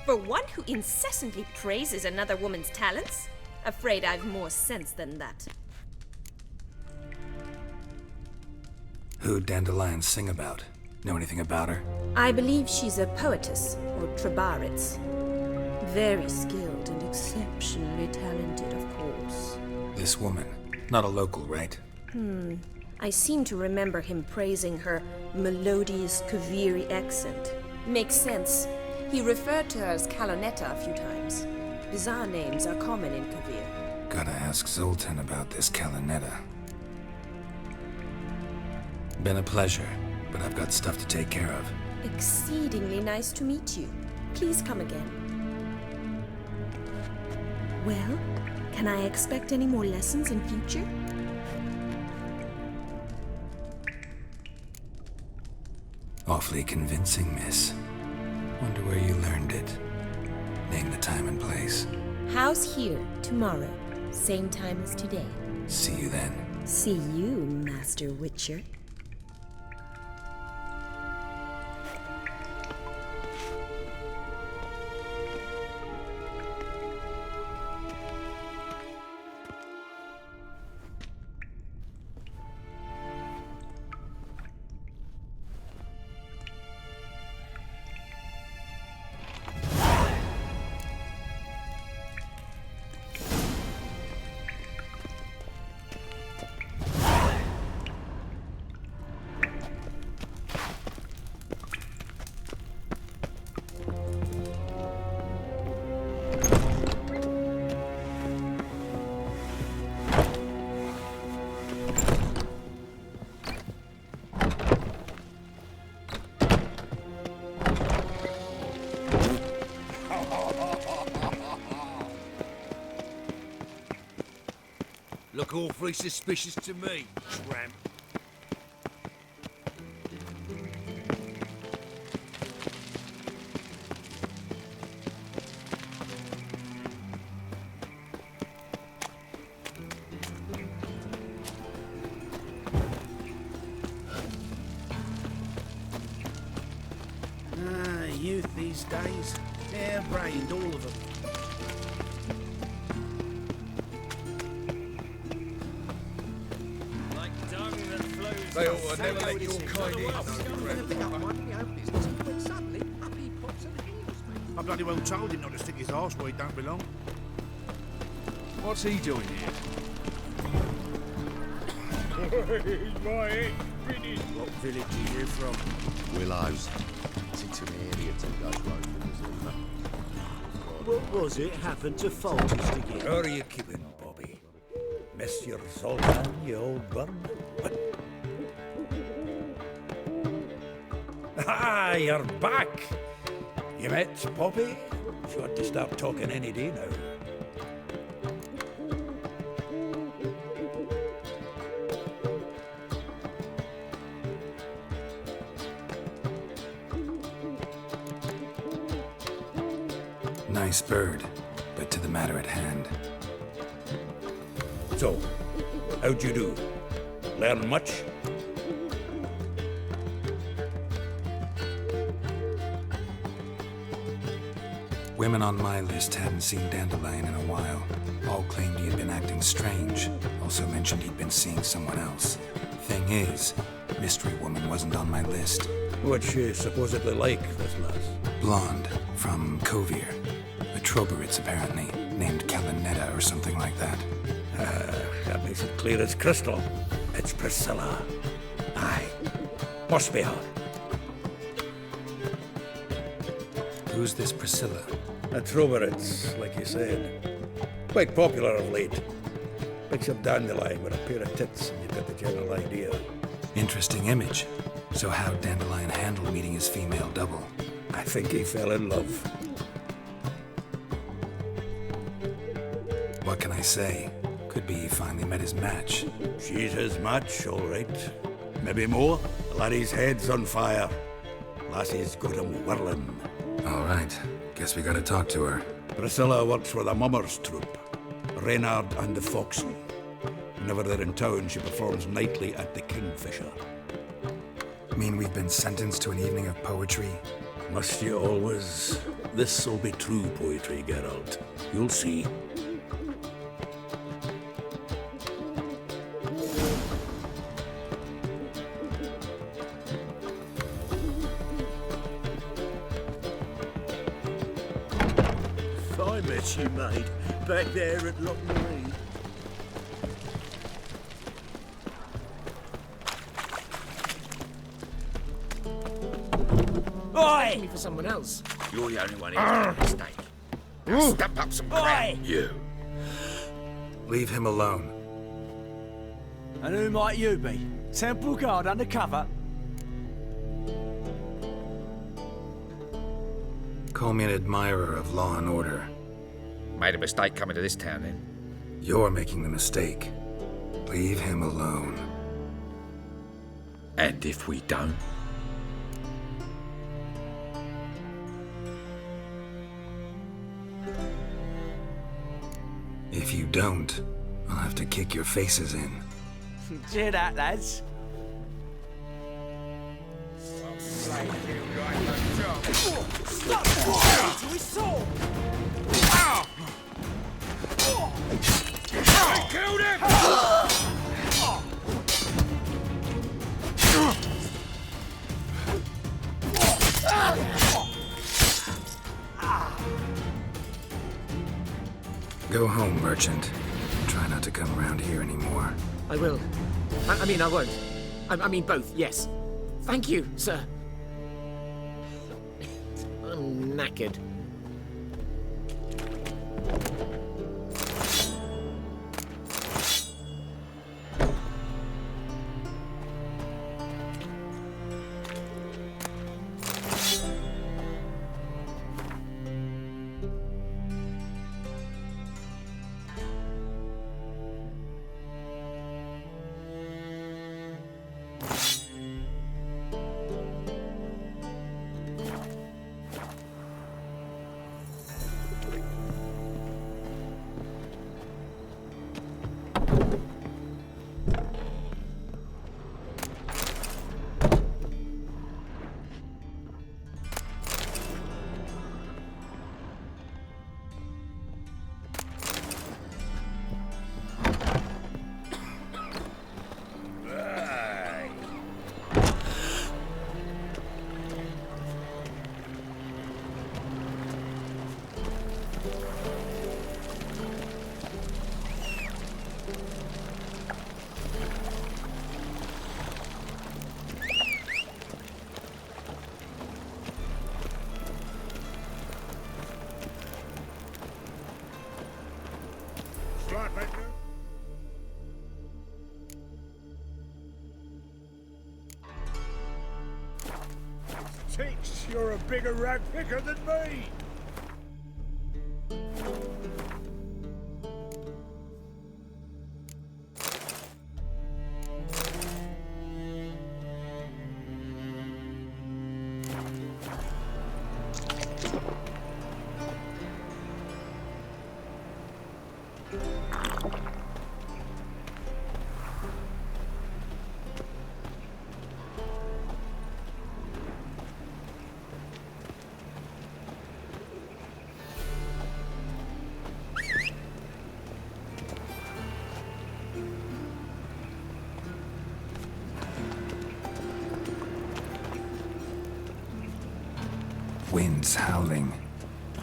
For one who incessantly praises another woman's talents? Afraid I've more sense than that. Who'd Dandelion sing about? Know anything about her? I believe she's a poetess, or trabaritz. Very skilled and exceptionally talented, of course. This woman. Not a local, right? I seem to remember him praising her melodious Kaviri accent. Makes sense. He referred to her as Kalonetta a few times. Bizarre names are common in Kavir. Gotta ask Zoltan about this Kalonetta. Been a pleasure, but I've got stuff to take care of. Exceedingly nice to meet you. Please come again. Well, can I expect any more lessons in future? Awfully convincing, miss. Wonder where you learned it. Name the time and place. House here, tomorrow. Same time as today. See you then. See you, Master Witcher. Look awfully suspicious to me, tramp. Youth these days, hair-brained, all of them. They ought to never let your kind in. I bloody well told him not to stick his arse where he don't belong. What's he doing here? What village are you from? Willows. It's an idiot who goes round for the What was it happened to Folters again? How are you keeping, Bobby? Miss your Zoltan, you old burn? Ah, you're back! You met Poppy? She ought to start talking any day now. Nice bird, but to the matter at hand. So, how'd you do? Learn much? Women on my list hadn't seen Dandelion in a while. All claimed he had been acting strange. Also mentioned he'd been seeing someone else. Thing is, Mystery Woman wasn't on my list. What's she supposedly like, this lass? Blonde, from Kovir. A Troberitz, apparently, named Kalinetta or something like that. That makes it clear as crystal. It's Priscilla. Aye. Must be her. Who's this Priscilla? A Troberitz, like you said. Quite popular of late. Picture Dandelion with a pair of tits and you get the general idea. Interesting image. So how'd Dandelion handle meeting his female double? I think he fell in love. What can I say? Could be he finally met his match. She's his match, all right. Maybe more. The laddie's head's on fire. Lassie's got him whirling. All right. Guess we gotta talk to her. Priscilla works with a mummers troupe. Reynard and the Foxen. Whenever they're in town, she performs nightly at the Kingfisher. Mean we've been sentenced to an evening of poetry? Must you always? This'll be true poetry, Geralt. You'll see. I met you, mate, back there at Loch Marine. Oi! Me for someone else. You're the only one who's made a mistake. Now step up some ground, you. Leave him alone. And who might you be? Temple Guard undercover? Call me an admirer of law and order. Made a mistake coming to this town, then. You're making the mistake. Leave him alone. And if we don't? If you don't, I'll have to kick your faces in. Cheer that, lads. Stop! To his sword! I killed him! Go home, merchant. Try not to come around here anymore. I will. I mean, I won't. I mean, both, yes. Thank you, sir. I'm knackered. Thinks you're a bigger rag picker than me. wind's howling.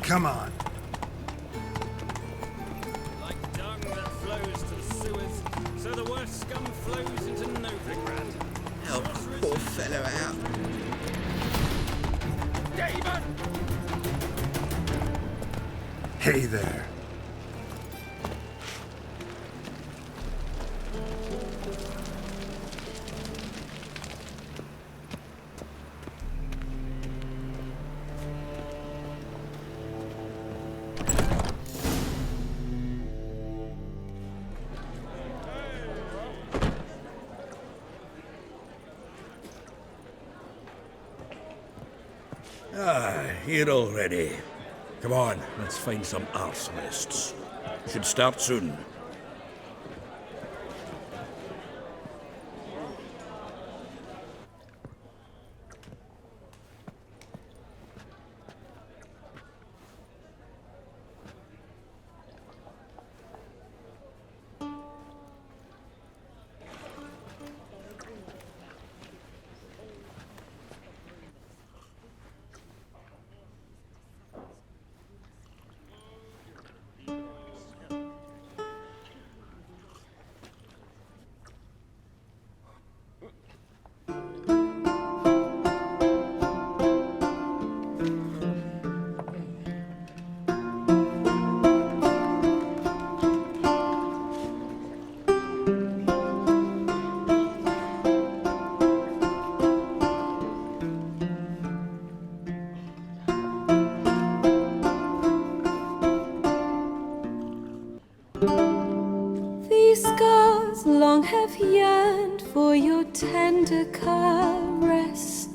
Come on. Like dung that flows to the sewers, so the worst scum flows into Novigrad. Help the poor fellow out. Demon! Hey there. Here already. Come on, let's find some arsonists. Should start soon. These scars long have yearned for your tender caress,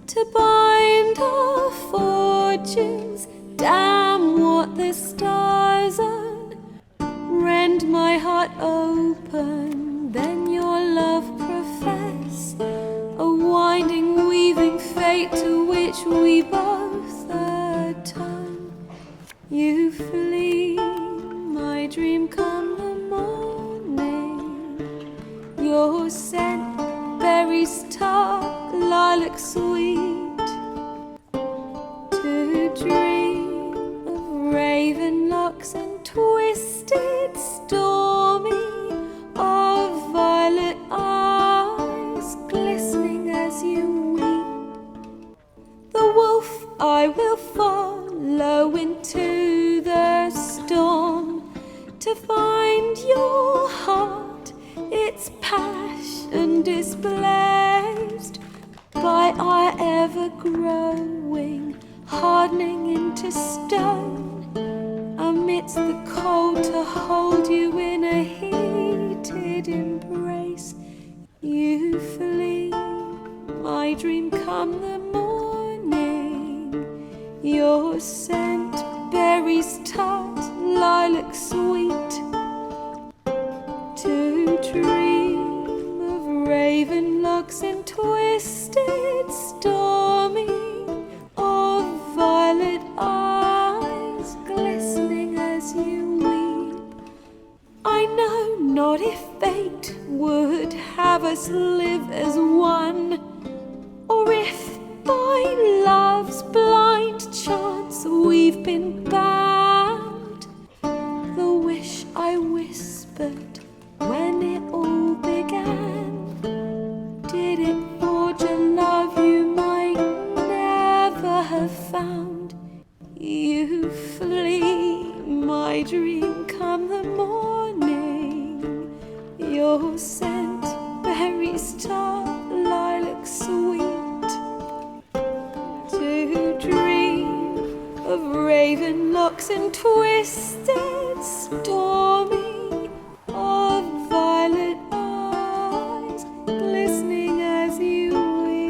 to bind our fortunes. Damn what the stars are. Rend my heart open, then your love profess, a winding, weaving fate to which we both atone. You flee, my dream come the morning. Your scent, berries tart, lilac sweet. To dream of raven locks and twisted, stormy, of violet eyes glistening as you weep. The wolf I will follow into the storm, to find your heart, its passion displaced by our ever-growing, hardening into stone, amidst the cold to hold you in a heated embrace. You flee, my dream come the morning, your scent, berries tart, lilac sweet. To dream of raven locks and twisted, stormy, of violet eyes glistening as you weep. I know not if fate would have us live as one, or if by love's blind chance we've been bound. The wish I whispered when it all began, did it forge a love you might never have found? You flee, my dream come the morning, your scent, berries tart, lilac sweet. To dream of raven locks and twisted, stormy, of violet eyes glistening as you weep.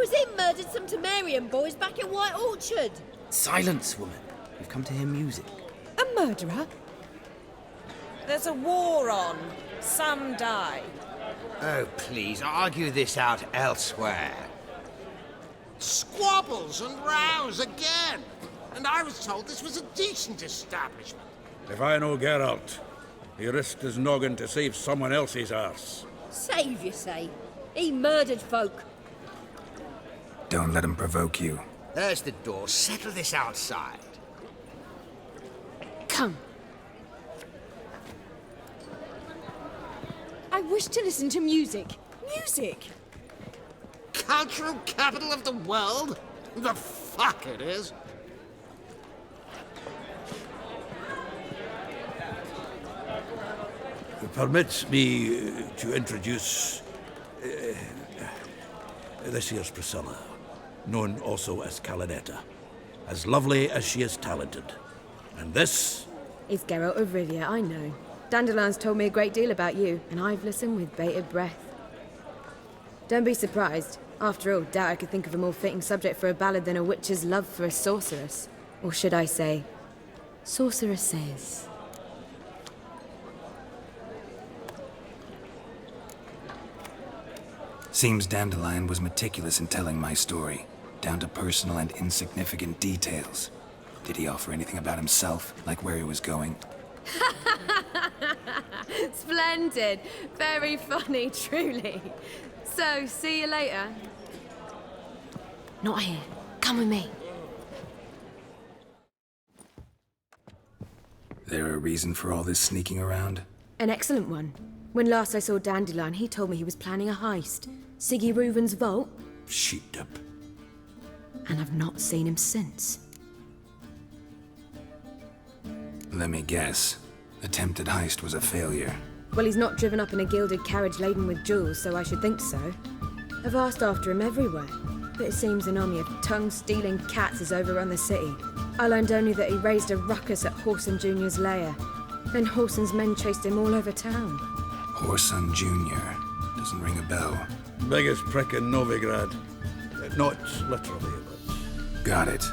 was him murdered some Temerian boys back in White Orchard. Silence, woman. We've come to hear music. A murderer? There's a war on. Some die. Oh, please, argue this out elsewhere. Squabbles and rows again. And I was told this was a decent establishment. If I know Geralt, he risked his noggin to save someone else's arse. Save, you say? He murdered folk. Don't let him provoke you. There's the door. Settle this outside. Come. I wish to listen to music. Music! Cultural capital of the world? The fuck it is. Permit me to introduce this here's Priscilla, known also as Calinetta. As lovely as she is talented. And this? It's Geralt of Rivia, I know. Dandelion's told me a great deal about you, and I've listened with bated breath. Don't be surprised. After all, doubt I could think of a more fitting subject for a ballad than a witch's love for a sorceress. Or should I say, sorceresses. Seems Dandelion was meticulous in telling my story, down to personal and insignificant details. Did he offer anything about himself, like where he was going? Splendid. Very funny, truly. So, see you later. Not here. Come with me. There a reason for all this sneaking around? An excellent one. When last I saw Dandelion, he told me he was planning a heist. Siggy Reuven's vault. Sheeped up. And I've not seen him since. Let me guess. Attempted heist was a failure. Well, he's not driven up in a gilded carriage laden with jewels, so I should think so. I've asked after him everywhere, but it seems an army of tongue-stealing cats has overrun the city. I learned only that he raised a ruckus at Whoreson Jr.'s lair. Then Whoreson's men chased him all over town. Whoreson Jr. Doesn't ring a bell. Biggest prick in Novigrad. Not literally, but... Got it.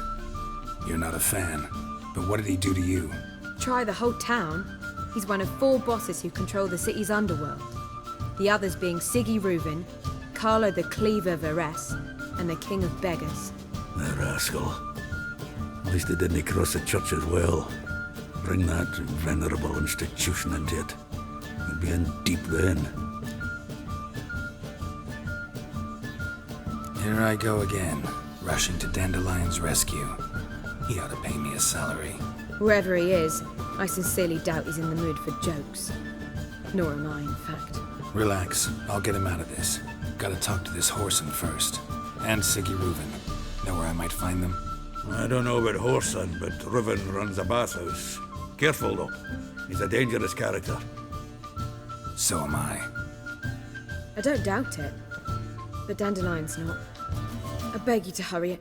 You're not a fan. But what did he do to you? Try the whole town. He's one of 4 bosses who control the city's underworld. The others being Siggy Reuven, Carlo the Cleaver Varese, and the King of Beggars. The rascal. At least they didn't cross the church as well. Bring that venerable institution into it. We'd be in deep then. Here I go again, rushing to Dandelion's rescue. He ought to pay me a salary. Wherever he is, I sincerely doubt he's in the mood for jokes. Nor am I, in fact. Relax, I'll get him out of this. Gotta talk to this Whoreson first. And Siggy Reuven. Know where I might find them? I don't know about Whoreson, but Reuven runs a bathhouse. Careful, though. He's a dangerous character. So am I. I don't doubt it. But Dandelion's not. I beg you to hurry.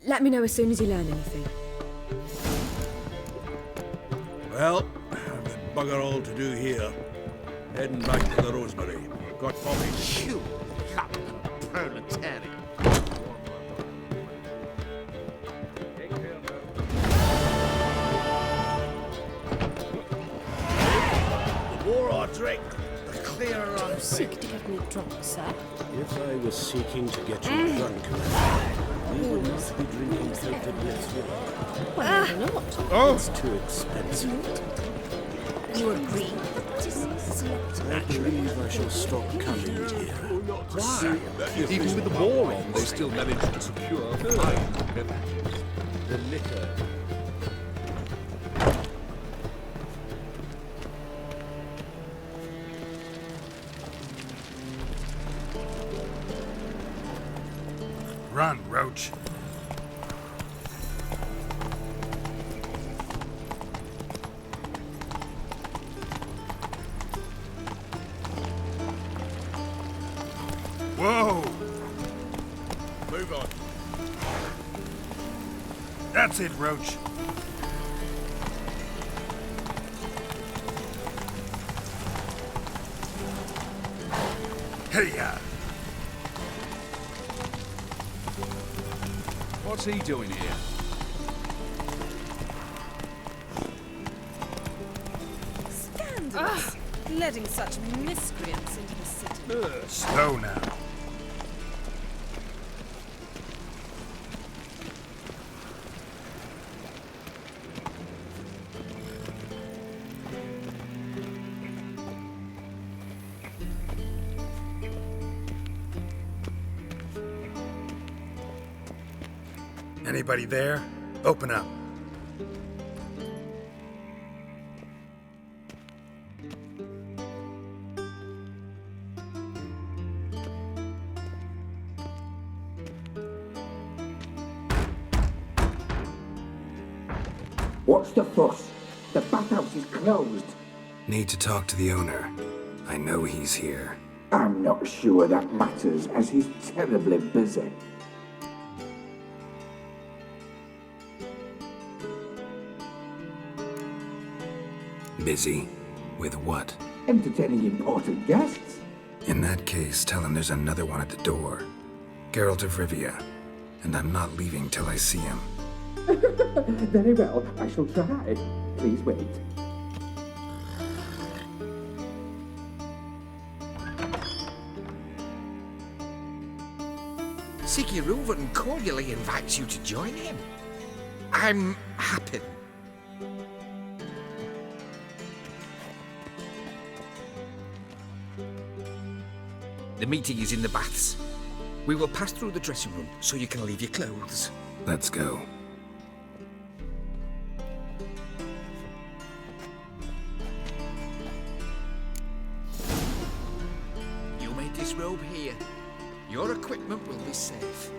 Let me know as soon as you learn anything. Well, I've got bugger all to do here. Heading back to the Rosemary. Got coffee. You London proletariat. The more I drink, the clearer I Seek to get me drunk, sir. If I was seeking to get you drunk, we would not be drinking filtered liquor. Well, maybe not. Oh! It's too expensive. You agree? I believe I shall stop coming here. Why? Even with the war on, they still managed to secure fine beverages. The liquor. Run, Roach. Whoa! Move on. That's it, Roach. Hey-ya! What's he doing here? Scandalous! Letting such miscreants into the city. Slow now. Anybody there? Open up. What's the fuss? The bathhouse is closed. Need to talk to the owner. I know he's here. I'm not sure that matters, as he's terribly busy. Busy? With what? Entertaining important guests. In that case, tell him there's another one at the door. Geralt of Rivia. And I'm not leaving till I see him. Very well, I shall try. Please wait. Siggy Reuven cordially invites you to join him. I'm happy. The meeting is in the baths. We will pass through the dressing room so you can leave your clothes. Let's go. You may disrobe here. Your equipment will be safe.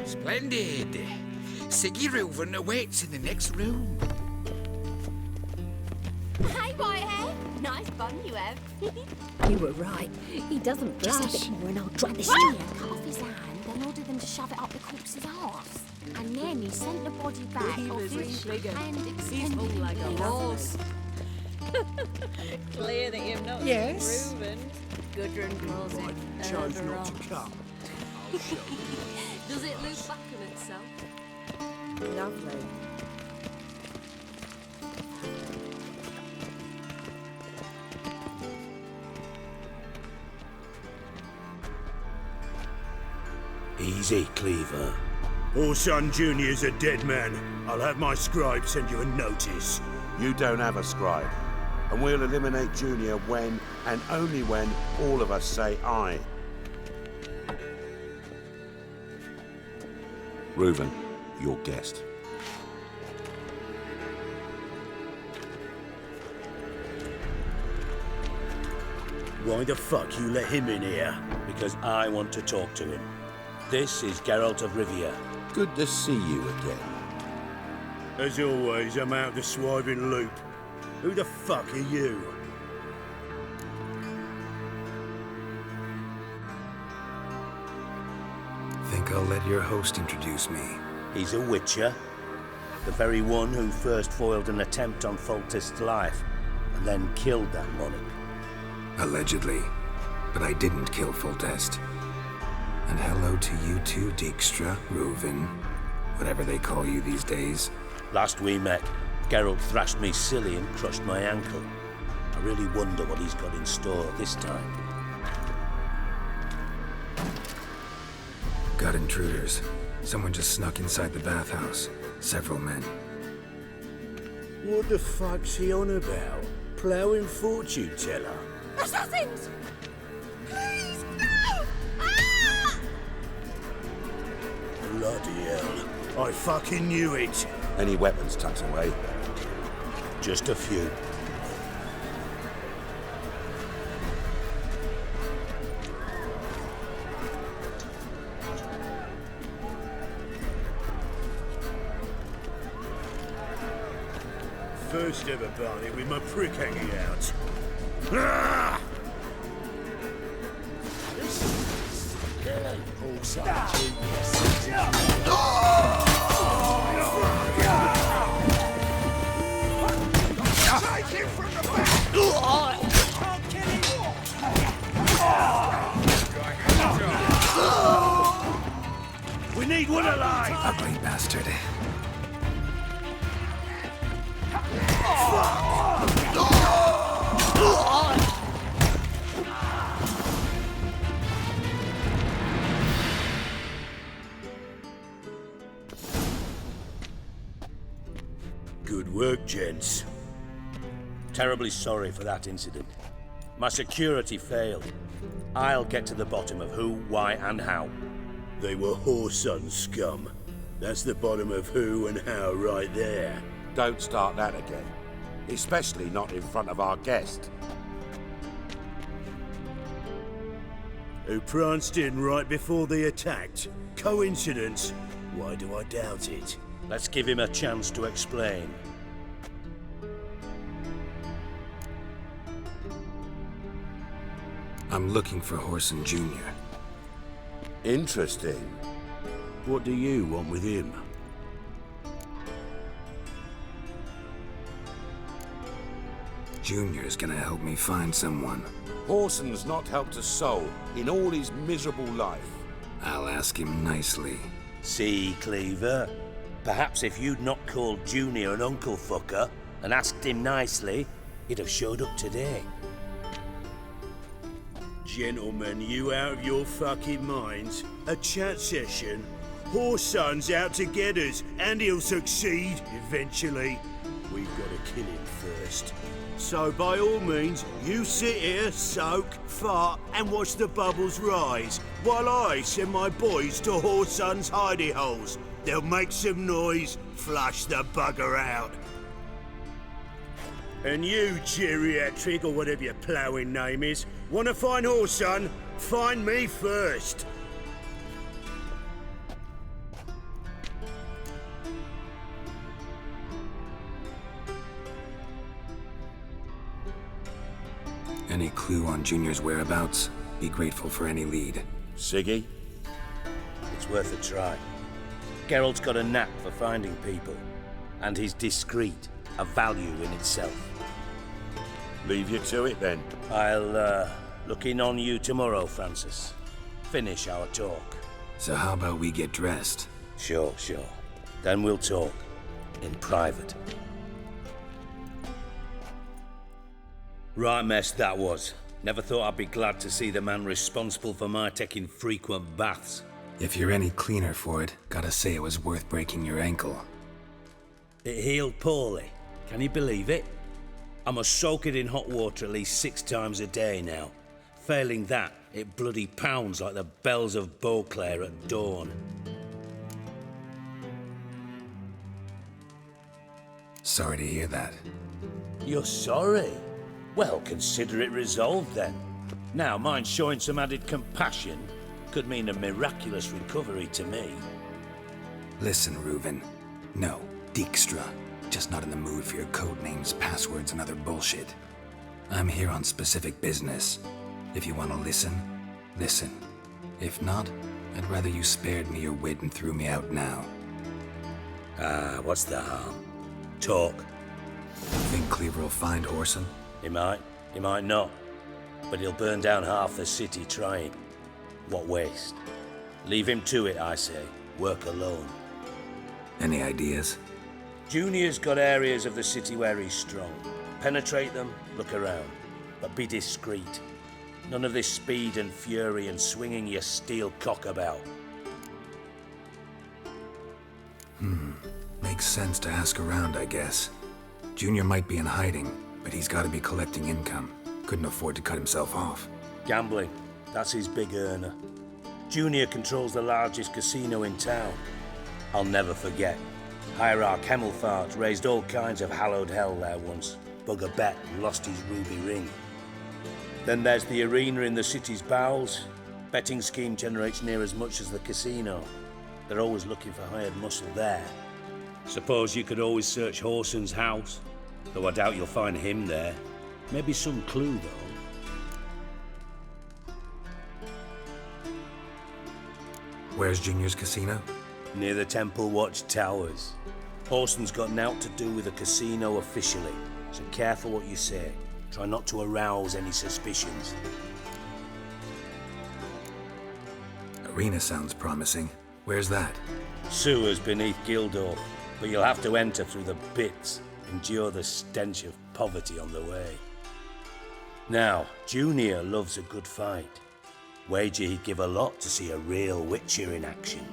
Splendid. Siggy Reuven awaits in the next room. Hey, Whitehair. Nice bun you have. You were right. He doesn't Just blush. a bit more and I'll drag this Cut steer. off his hand, then ordered them to shove it up the corpse's arse. And then he sent the body back He off was his really bigger. and He's extended all like a his horse. Clear that you've not Yes? proven. Gudrun calls it chose not to Urberot. come. Does it loop back on itself? Lovely. Easy, Cleaver. Orson Jr.'s a dead man. I'll have my scribe send you a notice. You don't have a scribe. And we'll eliminate Junior when, and only when, all of us say aye. Reuven, your guest. Why the fuck you let him in here? Because I want to talk to him. This is Geralt of Rivia. Good to see you again. As always, I'm out the swiving loop. Who the fuck are you? Think I'll let your host introduce me. He's a witcher. The very one who first foiled an attempt on Foltest's life, and then killed that monarch. Allegedly. But I didn't kill Foltest. And hello to you too, Dijkstra, Reuven, whatever they call you these days. Last we met, Geralt thrashed me silly and crushed my ankle. I really wonder what he's got in store this time. Got intruders. Someone just snuck inside the bathhouse. Several men. What the fuck's he on about? Ploughing fortune teller? Assassins! Please, no! Ah! Bloody hell. I fucking knew it. Any weapons tucked away? Just a few. First ever Barney with my prick hanging out. Ah! Take him from the back! We need one alive! Ugly bastard. Good work, gents. Terribly sorry for that incident. My security failed. I'll get to the bottom of who, why, and how. They were whoreson scum. That's the bottom of who and how right there. Don't start that again. Especially not in front of our guest. Who pranced in right before they attacked. Coincidence? Why do I doubt it? Let's give him a chance to explain. I'm looking for Whoreson Jr. Interesting. What do you want with him? Junior's gonna help me find someone. Whoreson's not helped a soul in all his miserable life. I'll ask him nicely. See, Cleaver? Perhaps if you'd not called Junior an uncle fucker and asked him nicely, he'd have showed up today. Gentlemen, you out of your fucking minds? A chat session? Whoreson's out to get us, and he'll succeed eventually. We've got to kill him first. So by all means, you sit here, soak, fart, and watch the bubbles rise, while I send my boys to Whoreson's hidey holes. They'll make some noise, flush the bugger out. And you, geriatric, or whatever your ploughing name is, want to find Whoreson? Find me first. Any clue on Junior's whereabouts? Be grateful for any lead. Siggy? It's worth a try. Geralt's got a knack for finding people, and he's discreet, a value in itself. Leave you to it then. I'll look in on you tomorrow, Francis. Finish our talk. So how about we get dressed? Sure. Then we'll talk. In private. Right mess that was. Never thought I'd be glad to see the man responsible for my taking frequent baths. If you're any cleaner for it, gotta say it was worth breaking your ankle. It healed poorly. Can you believe it? I must soak it in hot water at least 6 times a day now. Failing that, it bloody pounds like the bells of Beauclair at dawn. Sorry to hear that. You're sorry? Well, consider it resolved then. Now, mind showing some added compassion could mean a miraculous recovery to me. Listen, Reuven. No, Dijkstra. Just not in the mood for your code names, passwords, and other bullshit. I'm here on specific business. If you want to listen, listen. If not, I'd rather you spared me your wit and threw me out now. What's the harm? Talk. Think Cleaver will find Whoreson? He might not. But he'll burn down half the city trying. What waste. Leave him to it, I say. Work alone. Any ideas? Junior's got areas of the city where he's strong. Penetrate them, look around. But be discreet. None of this speed and fury and swinging your steel cock about. Makes sense to ask around, I guess. Junior might be in hiding, but he's got to be collecting income. Couldn't afford to cut himself off. Gambling. That's his big earner. Junior controls the largest casino in town. I'll never forget. Hierarch Hemmelfart raised all kinds of hallowed hell there once. Bugger Bet lost his ruby ring. Then there's the arena in the city's bowels. Betting scheme generates near as much as the casino. They're always looking for hired muscle there. Suppose you could always search Horson's house, though I doubt you'll find him there. Maybe some clue, though. Where's Junior's casino? Near the Temple Watch Towers. Horson's got naught to do with the casino officially, so careful what you say. Try not to arouse any suspicions. Arena sounds promising. Where's that? Sewers beneath Gildorf, but you'll have to enter through the pits, endure the stench of poverty on the way. Now, Junior loves a good fight. Wager he'd give a lot to see a real Witcher in action.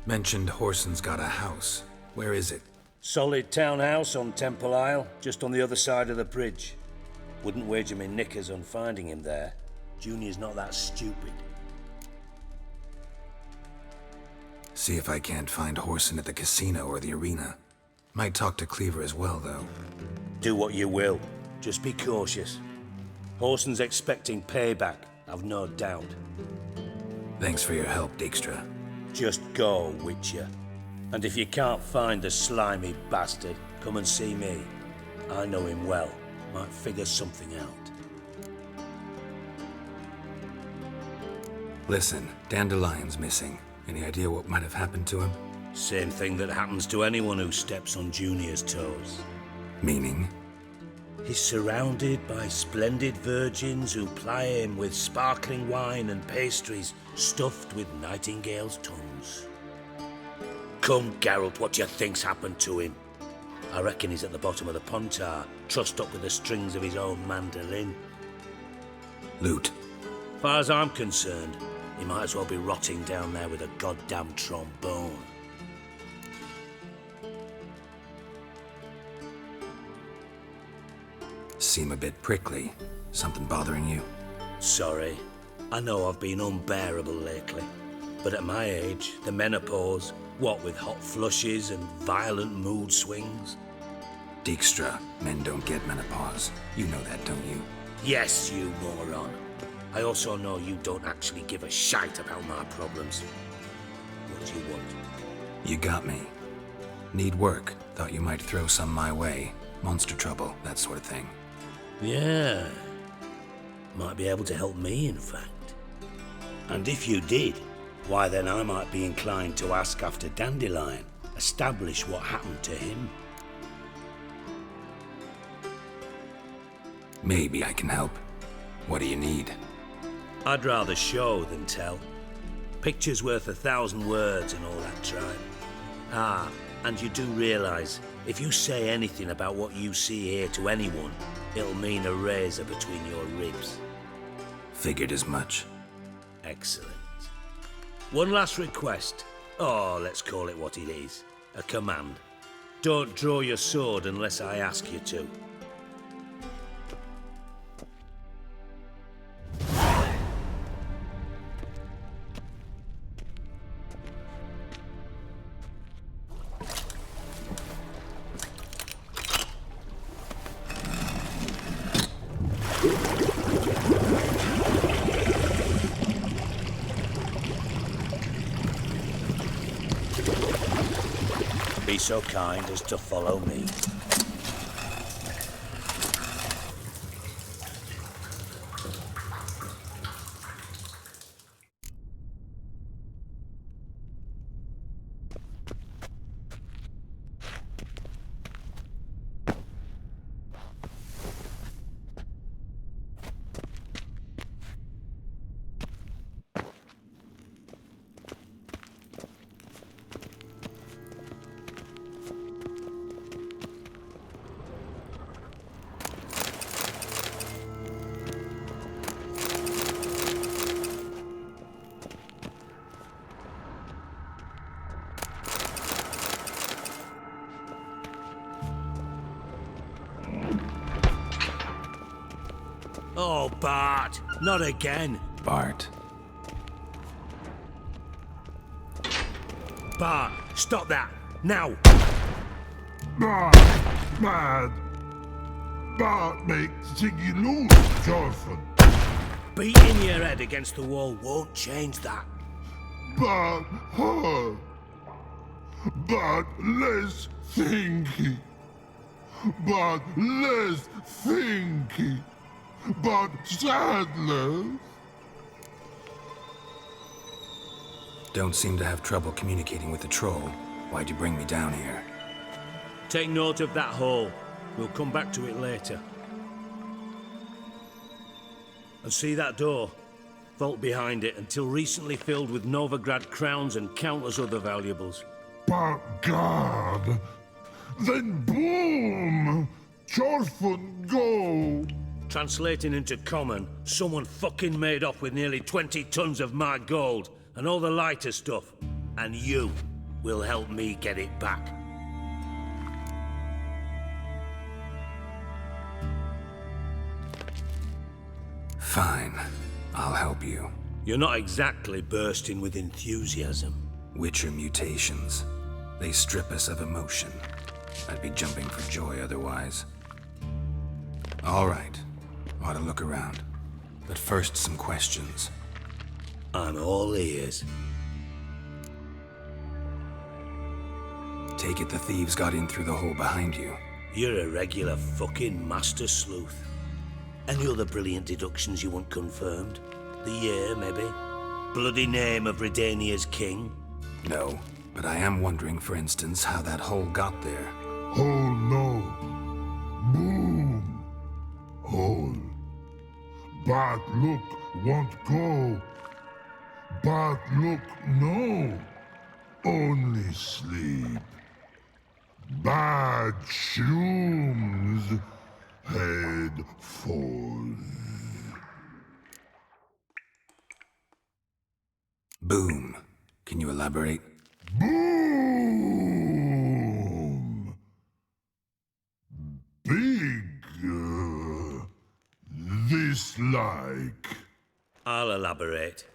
Mentioned Horson's got a house. Where is it? Solid townhouse on Temple Isle, just on the other side of the bridge. Wouldn't wager me knickers on finding him there. Junior's not that stupid. See if I can't find Horson at the casino or the arena. Might talk to Cleaver as well, though. Do what you will. Just be cautious. Horson's expecting payback, I've no doubt. Thanks for your help, Dijkstra. Just go, Witcher. And if you can't find the slimy bastard, come and see me. I know him well. Might figure something out. Listen, Dandelion's missing. Any idea what might have happened to him? Same thing that happens to anyone who steps on Junior's toes. Meaning? He's surrounded by splendid virgins who ply him with sparkling wine and pastries stuffed with nightingales' tongues. Come, Geralt, what do you think's happened to him? I reckon he's at the bottom of the Pontar, trussed up with the strings of his own mandolin. Loot. Far as I'm concerned, he might as well be rotting down there with a goddamn trombone. Seem a bit prickly. Something bothering you? Sorry. I know I've been unbearable lately. But at my age, the menopause, what with hot flushes and violent mood swings? Dijkstra, men don't get menopause. You know that, don't you? Yes, you moron. I also know you don't actually give a shite about my problems. What do you want? You got me. Need work. Thought you might throw some my way. Monster trouble, that sort of thing. Yeah. Might be able to help me, in fact. And if you did, why then I might be inclined to ask after Dandelion, establish what happened to him. Maybe I can help. What do you need? I'd rather show than tell. Picture's worth 1,000 words and all that tribe. Ah, and you do realize, if you say anything about what you see here to anyone, it'll mean a razor between your ribs. Figured as much. Excellent. One last request. Oh, let's call it what it is. A command. Don't draw your sword unless I ask you to. Be so kind as to follow me. Oh, Bart, not again. Bart. Bart, stop that! Now! Mad. Bart makes Ziggy lose, Jonathan. Beating your head against the wall won't change that. But hard. But less thinky. But less thinky. But sadness. Don't seem to have trouble communicating with the troll. Why'd you bring me down here? Take note of that hole. We'll come back to it later. And see that door? Vault behind it, until recently filled with Novigrad crowns and countless other valuables. But God, then boom! Chorfun go! Translating into common, someone fucking made off with nearly 20 tons of my gold, and all the lighter stuff. And you will help me get it back. Fine. I'll help you. You're not exactly bursting with enthusiasm. Witcher mutations. They strip us of emotion. I'd be jumping for joy otherwise. All right. Ought to look around. But first, some questions. I'm all ears. Take it the thieves got in through the hole behind you. You're a regular fucking master sleuth. Any other brilliant deductions you want confirmed? The year, maybe? Bloody name of Redania's king? No, but I am wondering, for instance, how that hole got there. Hole no. Boom. Hole. But look, won't go. But look, no. Only sleep. Bad shrooms. Head falls. Boom. Can you elaborate? Boom! Big. This like. I'll elaborate.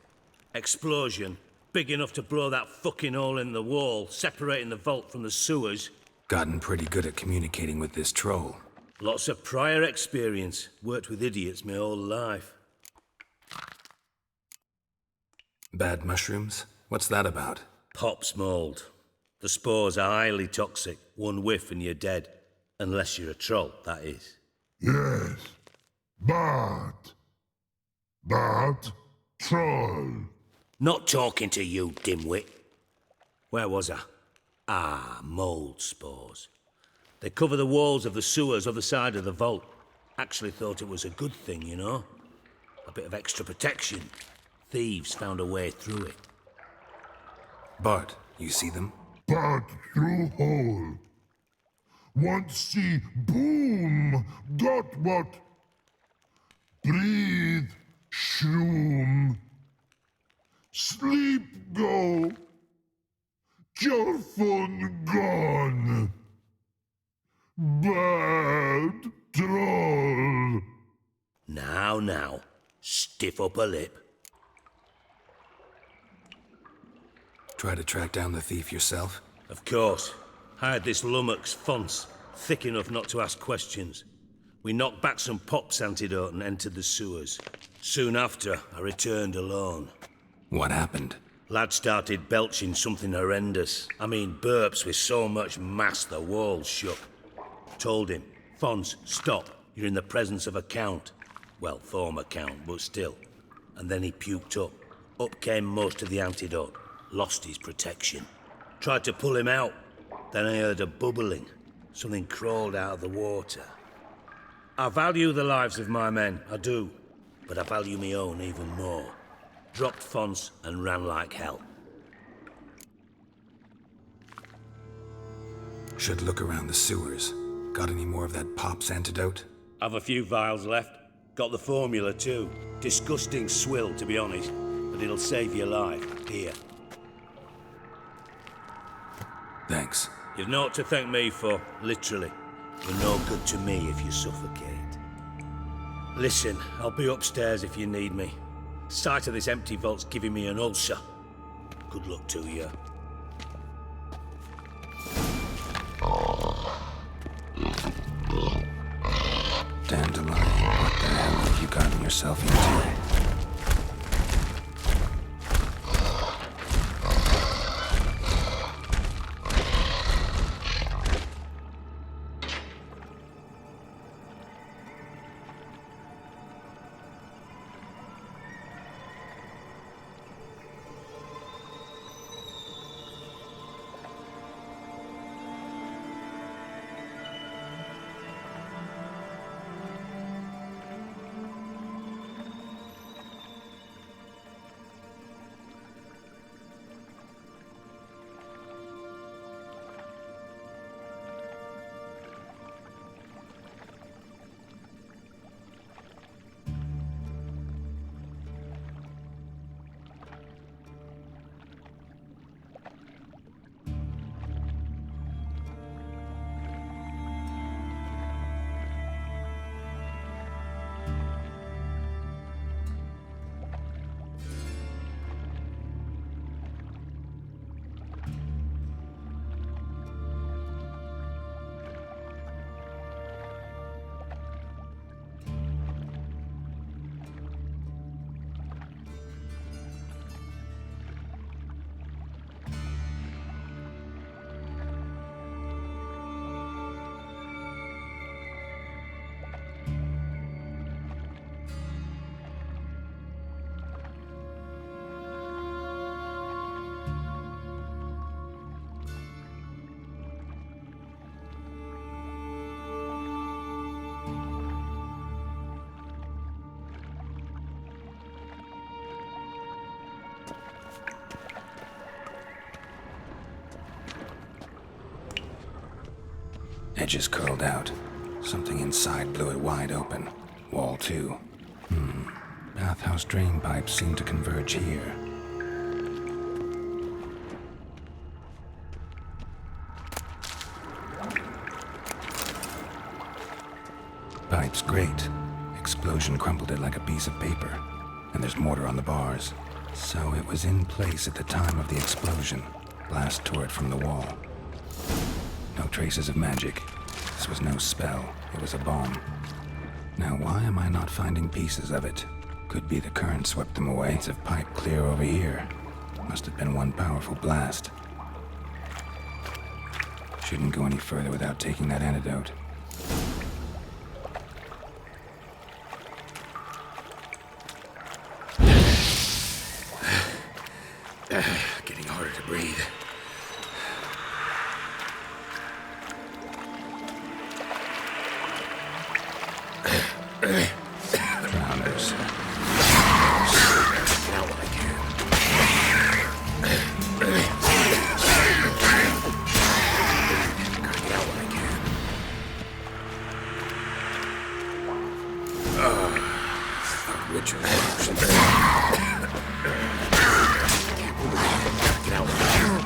Explosion. Big enough to blow that fucking hole in the wall, separating the vault from the sewers. Gotten pretty good at communicating with this troll. Lots of prior experience. Worked with idiots my whole life. Bad mushrooms? What's that about? Pops mold. The spores are highly toxic. One whiff and you're dead. Unless you're a troll, that is. Yes. But troll. Not talking to you, dimwit. Where was I? Ah, mold spores. They cover the walls of the sewers other side of the vault. Actually thought it was a good thing, you know? A bit of extra protection. Thieves found a way through it. Bart, you see them? But through hole. Want see boom. Got what? Breathe. Shroom. Sleep go. Your phone gone. Bad troll. Now, stiff upper lip. Try to track down the thief yourself? Of course. Hired this lummox Fonce, thick enough not to ask questions. We knocked back some Pop's antidote and entered the sewers. Soon after, I returned alone. What happened? Lad started belching something horrendous. I mean, burps with so much mass the walls shook. Told him, Fonce, stop. You're in the presence of a count. Well, former count, but still. And then he puked up. Up came most of the antidote. Lost his protection. Tried to pull him out. Then I heard a bubbling. Something crawled out of the water. I value the lives of my men, I do. But I value my own even more. Dropped Fonce and ran like hell. Should look around the sewers. Got any more of that Pop's antidote? I've a few vials left. Got the formula too. Disgusting swill, to be honest. But it'll save your life. Here. Thanks. You've naught to thank me for, literally. You're no good to me if you suffocate. Listen, I'll be upstairs if you need me. Sight of this empty vault's giving me an ulcer. Good luck to you. yourself into. Edges curled out. Something inside blew it wide open. Wall 2. Bathhouse drain pipes seem to converge here. Pipes great. Explosion crumpled it like a piece of paper. And there's mortar on the bars. So it was in place at the time of the explosion. Blast tore it from the wall. No traces of magic. This was no spell. It was a bomb. Now why am I not finding pieces of it? Could be the current swept them away. It's of pipe clear over here. Must have been one powerful blast. Shouldn't go any further without taking that antidote. Getting harder to breathe. Drowners. Get out while I can. Gotta get out while I can. Thought Richard option. Get out while I can.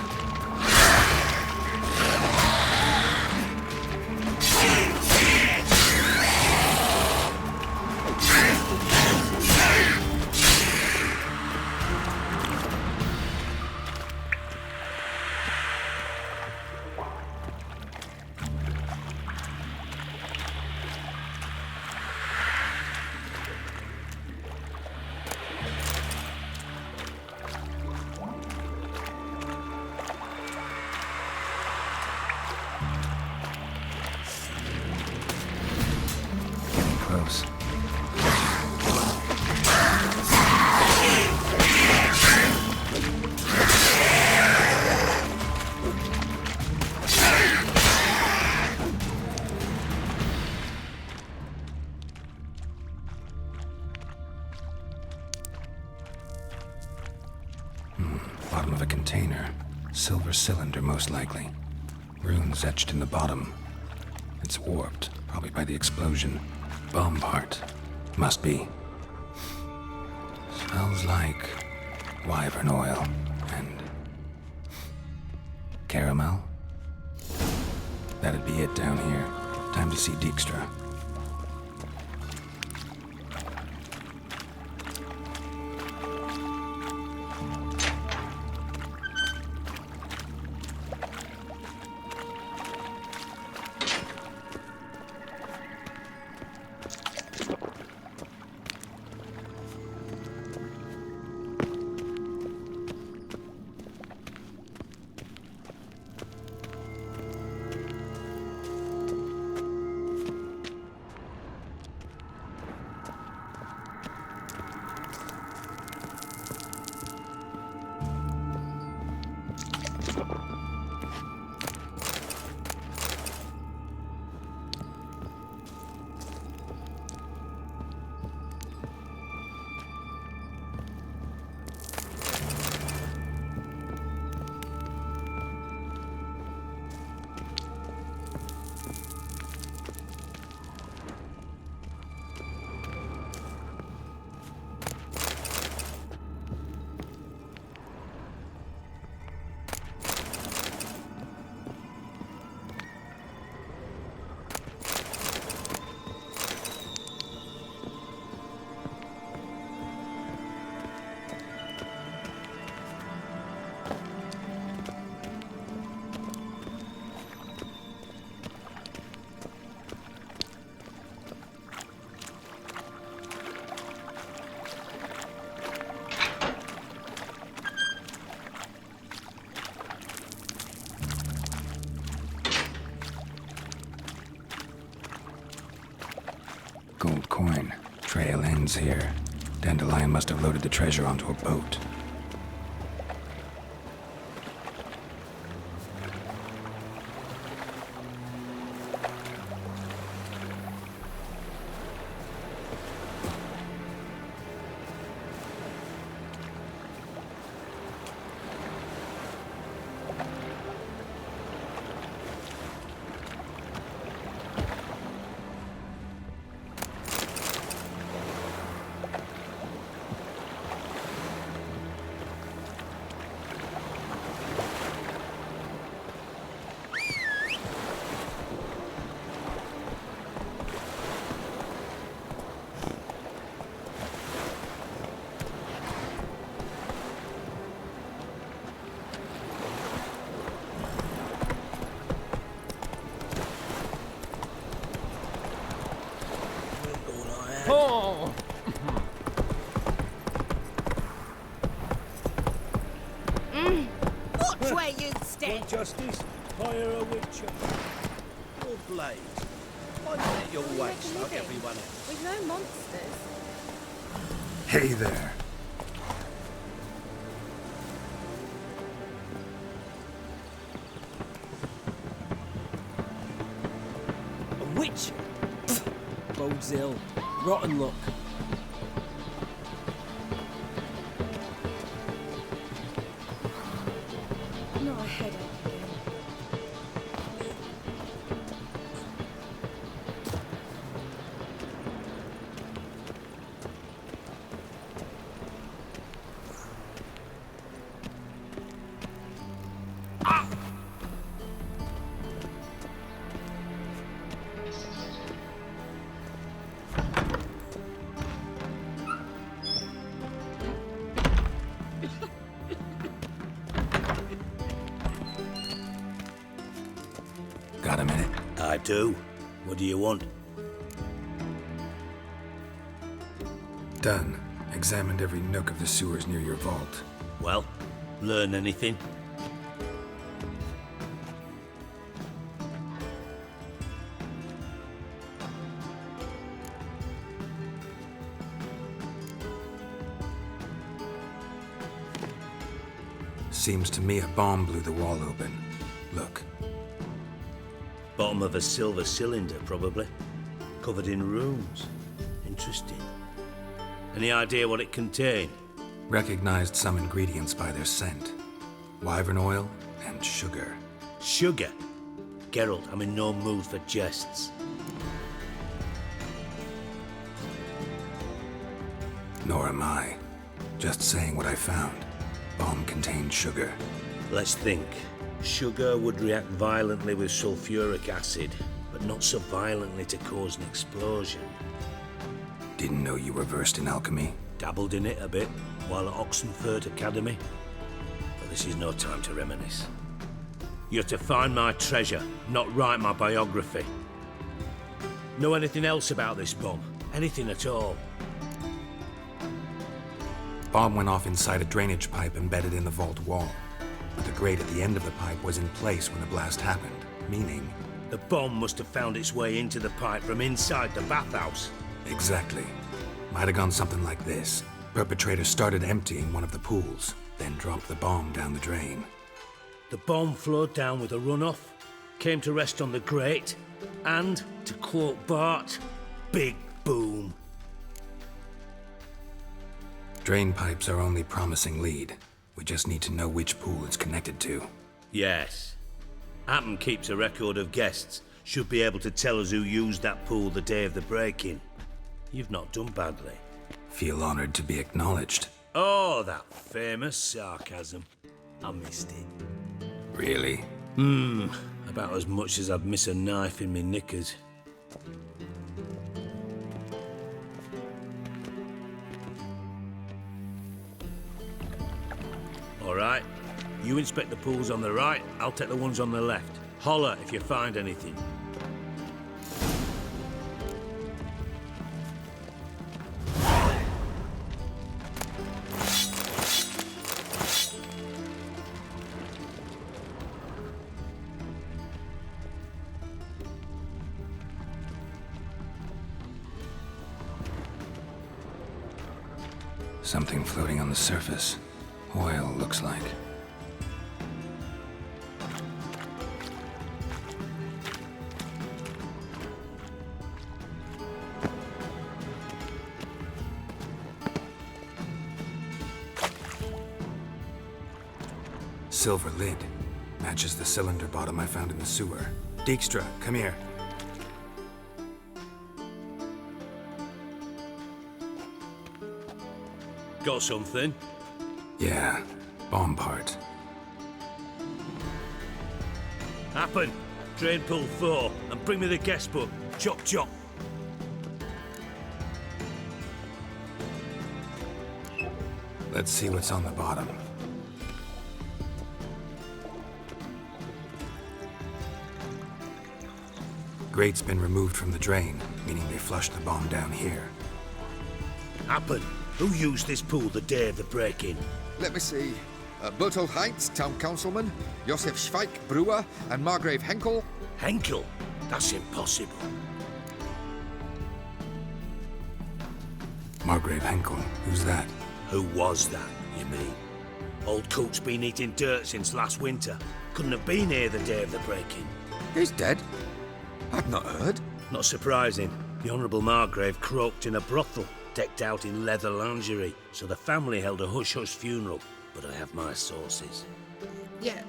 Close. Bottom of a container. Silver cylinder, most likely. Runes etched in the bottom. It's warped, probably by the explosion. Bomb part. Must be. Smells like wyvern oil and caramel. That'd be it down here. Time to see Dijkstra. Gold coin. Trail ends here. Dandelion must have loaded the treasure onto a boat. Oh! Watch where you step! Justice, hire a witcher. Or blade. Why not let your waste like everyone else? We've no monsters. Hey there. A witch? Bodes ill. Rotten luck. Not a headache again. Got a minute? I do. What do you want? Done. Examined every nook of the sewers near your vault. Well, learn anything? Seems to me a bomb blew the wall open. Look. Bottom of a silver cylinder, probably. Covered in runes. Interesting. Any idea what it contained? Recognized some ingredients by their scent. Wyvern oil and sugar. Sugar? Geralt, I'm in no mood for jests. Nor am I. Just saying what I found. Bomb contained sugar. Let's think. Sugar would react violently with sulfuric acid, but not so violently to cause an explosion. Didn't know you were versed in alchemy. Dabbled in it a bit while at Oxenford Academy. But this is no time to reminisce. You're to find my treasure, not write my biography. Know anything else about this bomb? Anything at all? Bomb went off inside a drainage pipe embedded in the vault wall. But the grate at the end of the pipe was in place when the blast happened, meaning... The bomb must have found its way into the pipe from inside the bathhouse. Exactly. Might have gone something like this. Perpetrator started emptying one of the pools, then dropped the bomb down the drain. The bomb flowed down with a runoff, came to rest on the grate, and, to quote Bart, big boom. Drain pipes are only promising lead. We just need to know which pool it's connected to. Yes. Appen keeps a record of guests. Should be able to tell us who used that pool the day of the break-in. You've not done badly. Feel honored to be acknowledged. Oh, that famous sarcasm. I missed it. Really? About as much as I'd miss a knife in me knickers. All right. You inspect the pools on the right, I'll take the ones on the left. Holler if you find anything. Something floating on the surface. Oil, looks like. Silver lid. Matches the cylinder bottom I found in the sewer. Dijkstra, come here. Got something? Yeah, bomb part. Happen. Drain pool 4, and bring me the guest book. Chop chop. Let's see what's on the bottom. Grate's been removed from the drain, meaning they flushed the bomb down here. Happen. Who used this pool the day of the break-in? Let me see. Bertolt Heinz, town councilman, Josef Schweik, brewer, and Margrave Henkel. Henkel? That's impossible. Margrave Henkel, who's that? Who was that, you mean? Old coot's been eating dirt since last winter. Couldn't have been here the day of the break-in. He's dead? I've not heard. Not surprising. The Honourable Margrave croaked in a brothel, decked out in leather lingerie, so the family held a hush-hush funeral. But I have my sources. Yeah,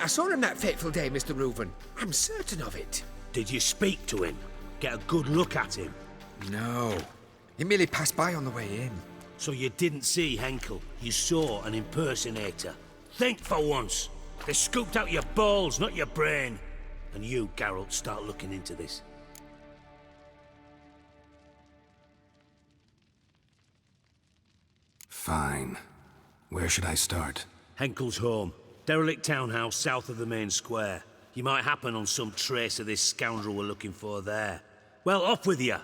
I saw him that fateful day, Mr. Reuven. I'm certain of it. Did you speak to him? Get a good look at him? No. He merely passed by on the way in. So you didn't see Henkel. You saw an impersonator. Think for once. They scooped out your balls, not your brain. And you, Geralt, start looking into this. Fine. Where should I start? Henkel's home. Derelict townhouse south of the main square. You might happen on some trace of this scoundrel we're looking for there. Well, off with you!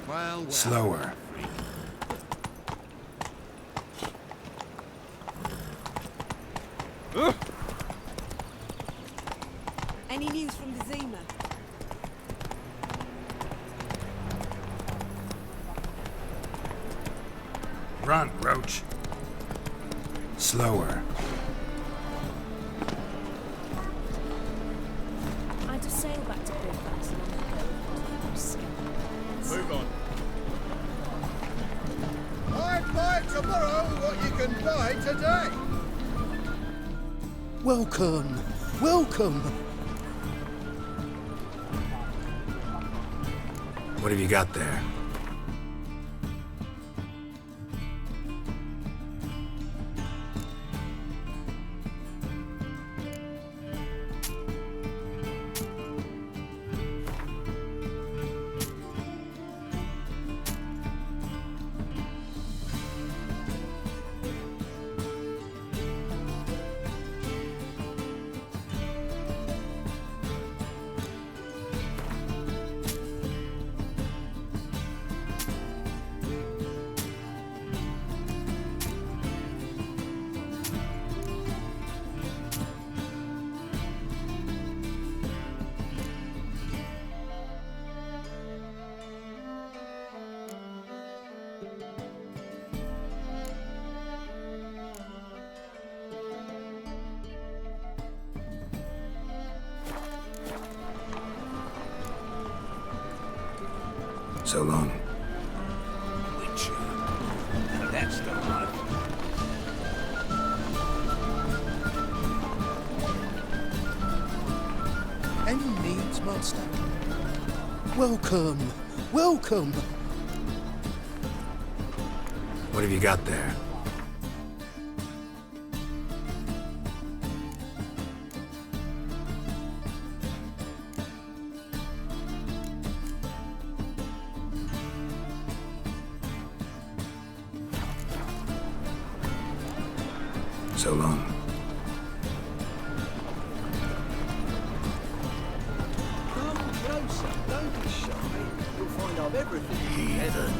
Well. Slower. Any news from the Zima? Run, Roach. Slower. I had to sail back to Belfast long ago. Move on. I'd buy tomorrow what you can buy today. Welcome. Welcome. What have you got there? So long. Witcher. Now that's the one. Any needs, Master? Welcome. Welcome. What have you got there? So long. Come closer, don't be shy. You'll find I've everything. Heathen.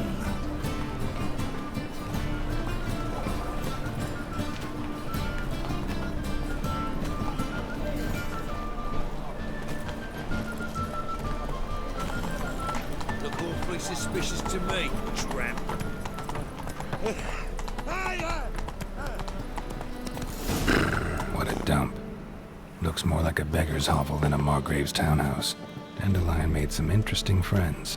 Look awfully suspicious to me, tramp. What a dump. Looks more like a beggar's hovel than a Margrave's townhouse. Dandelion made some interesting friends.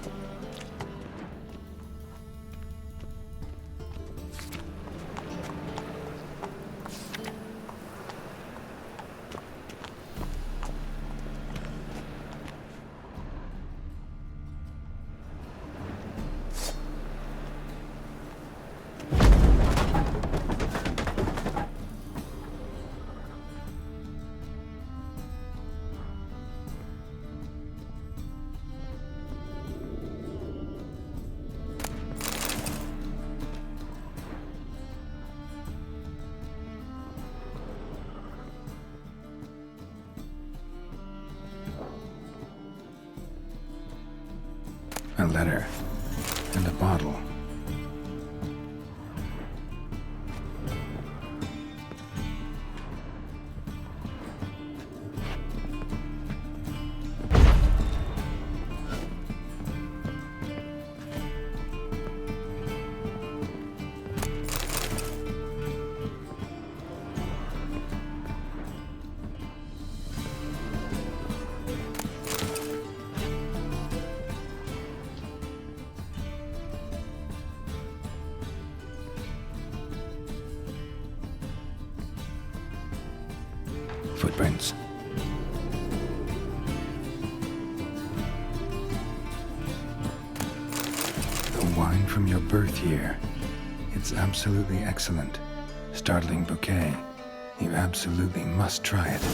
A letter. And a bottle. Footprints. The wine from your birth year. It's absolutely excellent. Startling bouquet. You absolutely must try it.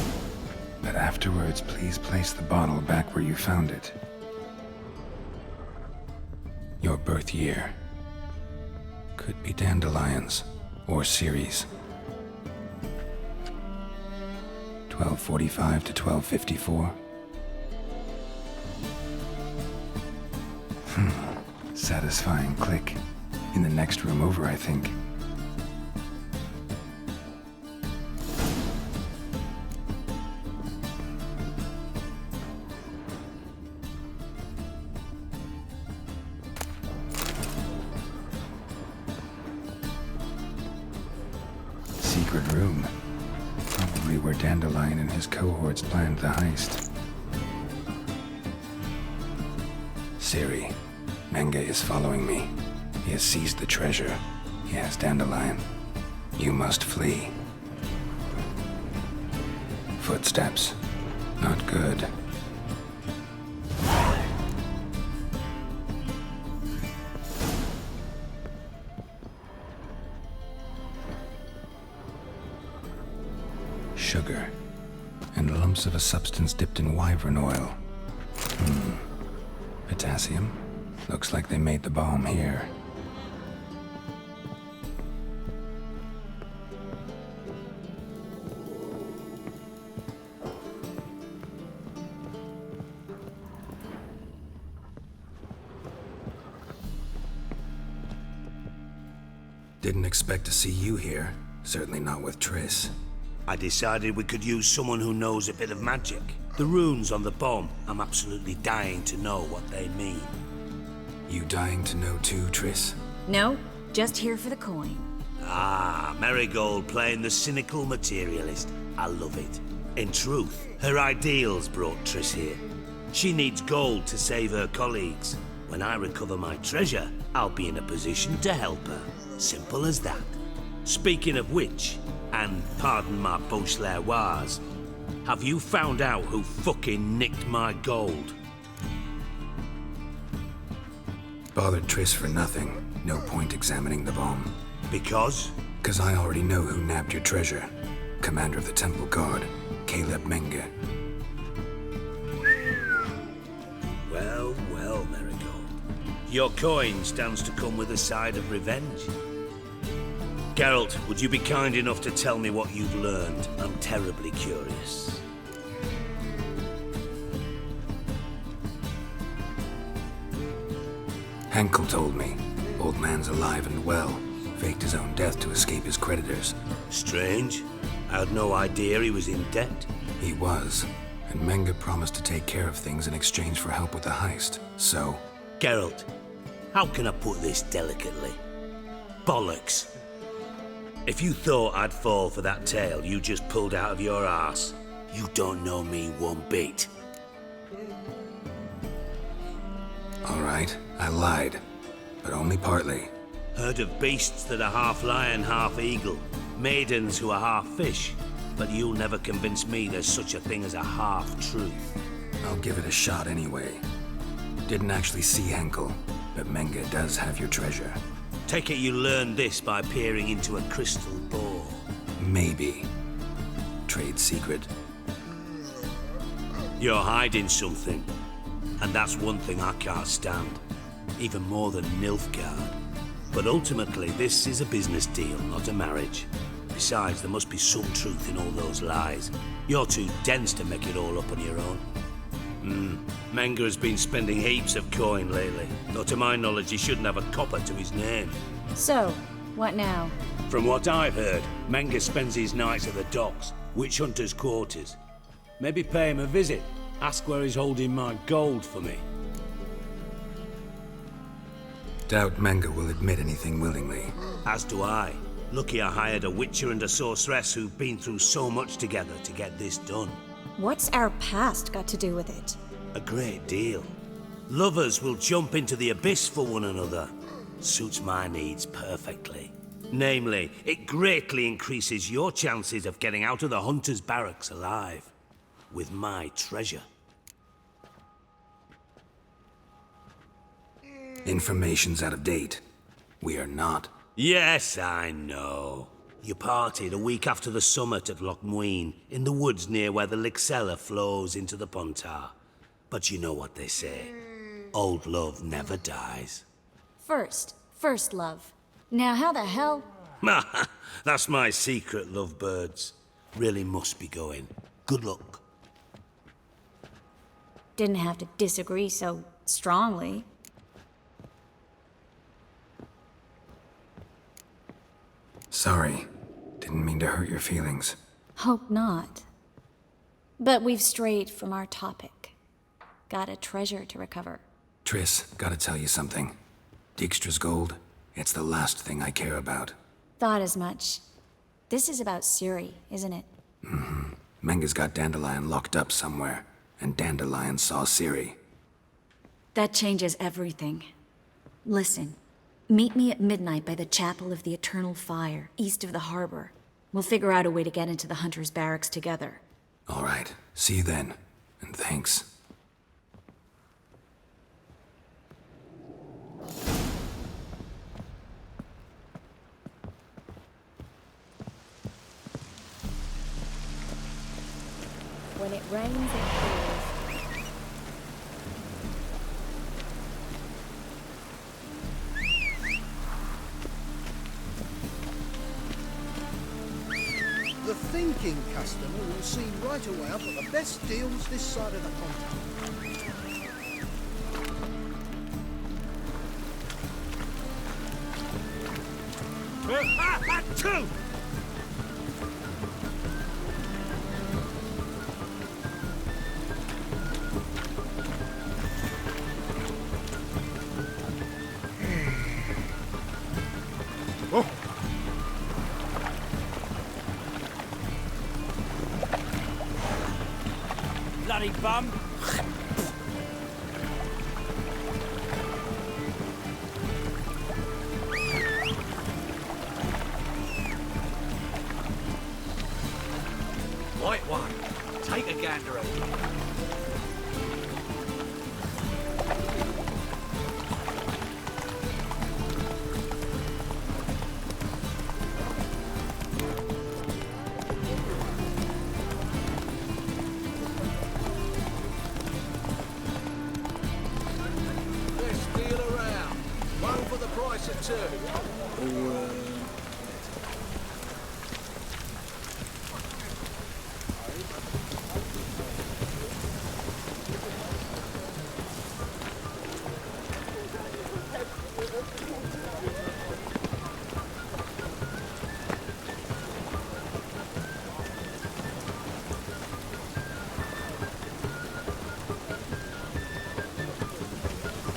But afterwards, please place the bottle back where you found it. Your birth year. Could be dandelions or Ceres. 1245 to 1254. Satisfying click. In the next room over, I think. secret room. Probably where Dandelion and his cohorts planned the heist. Siri, Menge is following me. He has seized the treasure. He has Dandelion. You must flee. Footsteps. Not good. Sugar. And lumps of a substance dipped in wyvern oil. Potassium? Looks like they made the bomb here. Didn't expect to see you here. Certainly not with Triss. I decided we could use someone who knows a bit of magic. The runes on the bomb, I'm absolutely dying to know what they mean. You dying to know too, Triss? No, just here for the coin. Ah, Marigold playing the cynical materialist. I love it. In truth, her ideals brought Triss here. She needs gold to save her colleagues. When I recover my treasure, I'll be in a position to help her. Simple as that. Speaking of which, and pardon my Beauclervoise, have you found out who fucking nicked my gold? Bothered Triss for nothing. No point examining the bomb. Because? 'Cause I already know who nabbed your treasure. Commander of the Temple Guard, Caleb Menge. Well, well, Marigold. Your coin stands to come with a side of revenge. Geralt, would you be kind enough to tell me what you've learned? I'm terribly curious. Henkel told me. Old man's alive and well. Faked his own death to escape his creditors. Strange. I had no idea he was in debt. He was. And Menge promised to take care of things in exchange for help with the heist. So... Geralt, how can I put this delicately? Bollocks. If you thought I'd fall for that tale you just pulled out of your arse, you don't know me one bit. All right, I lied. But only partly. Heard of beasts that are half lion, half eagle. Maidens who are half fish. But you'll never convince me there's such a thing as a half-truth. I'll give it a shot anyway. Didn't actually see Henkel, but Menge does have your treasure. Take it you learned this by peering into a crystal ball. Maybe. Trade secret. You're hiding something. And that's one thing I can't stand. Even more than Nilfgaard. But ultimately, this is a business deal, not a marriage. Besides, there must be some truth in all those lies. You're too dense to make it all up on your own. Menge has been spending heaps of coin lately, though to my knowledge he shouldn't have a copper to his name. So, what now? From what I've heard, Menge spends his nights at the docks, witch hunters' quarters. Maybe pay him a visit, ask where he's holding my gold for me. Doubt Menge will admit anything willingly. As do I. Lucky I hired a witcher and a sorceress who've been through so much together to get this done. What's our past got to do with it? A great deal. Lovers will jump into the abyss for one another. Suits my needs perfectly. Namely, it greatly increases your chances of getting out of the hunter's barracks alive. With my treasure. Information's out of date. We are not. Yes, I know. You parted a week after the summit at Loch Muine, in the woods near where the Lixella flows into the Pontar. But you know what they say. Old love never dies. First love. Now how the hell? That's my secret, lovebirds. Really must be going. Good luck. Didn't have to disagree so strongly. Sorry. Didn't mean to hurt your feelings. Hope not. But we've strayed from our topic. Got a treasure to recover. Triss, gotta tell you something. Dijkstra's gold, it's the last thing I care about. Thought as much. This is about Siri, isn't it? Menga's got Dandelion locked up somewhere, and Dandelion saw Siri. That changes everything. Listen, meet me at midnight by the Chapel of the Eternal Fire, east of the harbor. We'll figure out a way to get into the Hunter's barracks together. All right, see you then, and thanks. When it rains, it pours. The thinking customer will see right away I've got the best deals this side of the pond. Two! Bloody bum! White one. Take a gander at it. Best deal around. One for the price of two.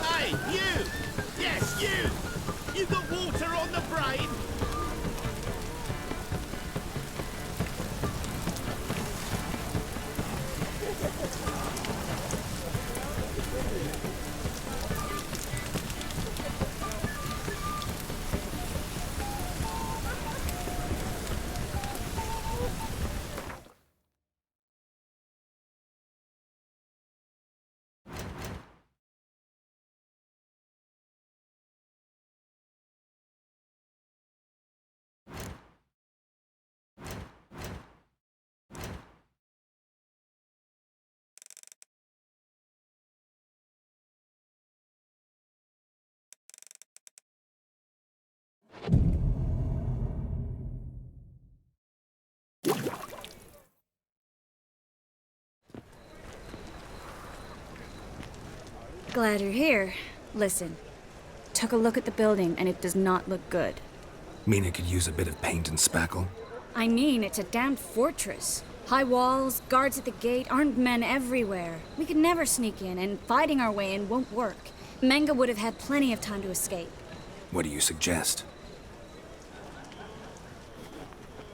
Hey, you! Yes, you! You got water on the brain? Glad you're here. Listen, took a look at the building and it does not look good. Mean it could use a bit of paint and spackle? I mean, it's a damned fortress. High walls, guards at the gate, armed men everywhere. We could never sneak in, and fighting our way in won't work. Menga would have had plenty of time to escape. What do you suggest?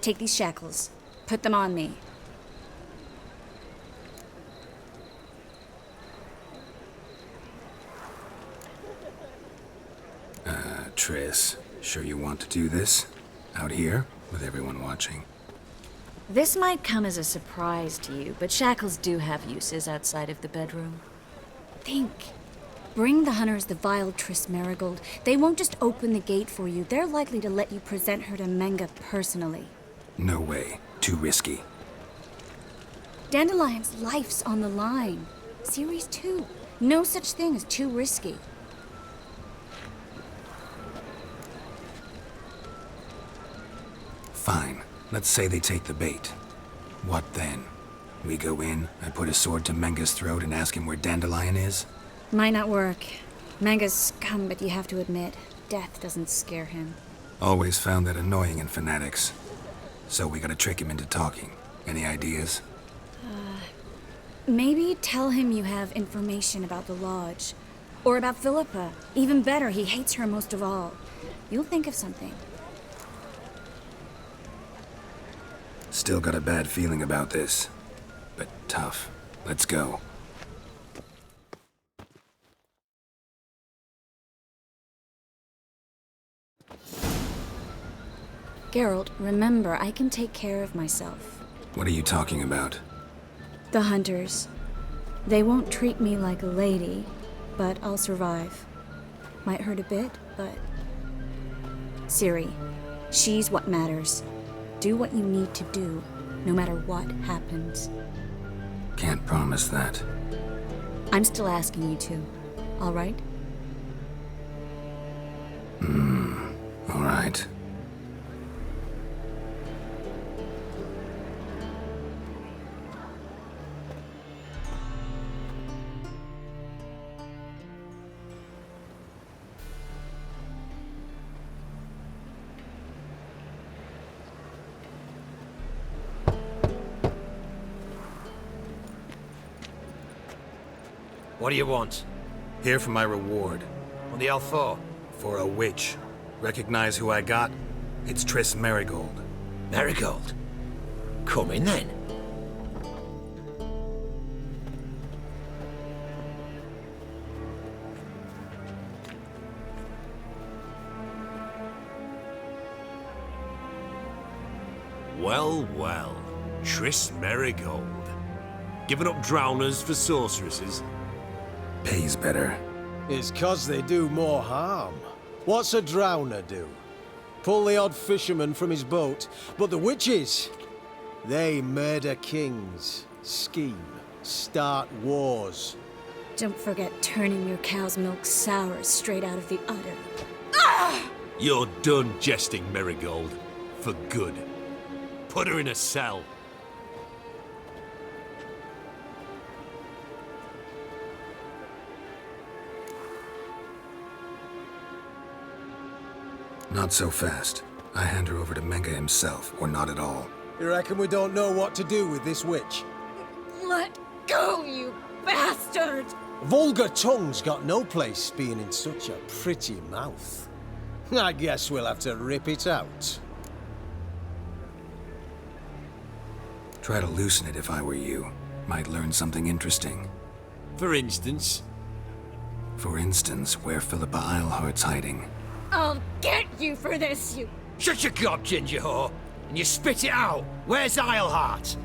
Take these shackles. Put them on me. Triss, sure you want to do this? Out here, with everyone watching? This might come as a surprise to you, but shackles do have uses outside of the bedroom. Think. Bring the hunters the vile Triss Marigold. They won't just open the gate for you. They're likely to let you present her to Menga personally. No way. Too risky. Dandelion's life's on the line. Series 2. No such thing as too risky. Fine. Let's say they take the bait. What then? We go in, I put a sword to Menga's throat and ask him where Dandelion is? Might not work. Menga's scum, but you have to admit, death doesn't scare him. Always found that annoying in fanatics. So we gotta trick him into talking. Any ideas? Maybe tell him you have information about the Lodge. Or about Philippa. Even better, he hates her most of all. You'll think of something. Still got a bad feeling about this. But tough. Let's go. Geralt, remember, I can take care of myself. What are you talking about? The hunters. They won't treat me like a lady, but I'll survive. Might hurt a bit, but... Ciri, she's what matters. Do what you need to do, no matter what happens. Can't promise that. I'm still asking you to, all right? All right. What do you want? Here for my reward. On the L4? For a witch. Recognize who I got? It's Triss Merigold. Merigold? Come in then. Well, well. Triss Merigold. Giving up drowners for sorceresses? Pays better. It's 'cause they do more harm. What's a drowner do? Pull the odd fisherman from his boat, but the witches, they murder kings, scheme, start wars. Don't forget turning your cow's milk sour straight out of the udder. You're done jesting, Merigold. For good. Put her in a cell. Not so fast. I hand her over to Menge himself, or not at all. You reckon we don't know what to do with this witch? Let go, you bastard! Vulgar tongue's got no place being in such a pretty mouth. I guess we'll have to rip it out. Try to loosen it if I were you. Might learn something interesting. For instance? For instance, where Philippa Eilhart's hiding. I'll get you for this, you... Shut your gob, ginger whore, and you spit it out. Where's Eilhart?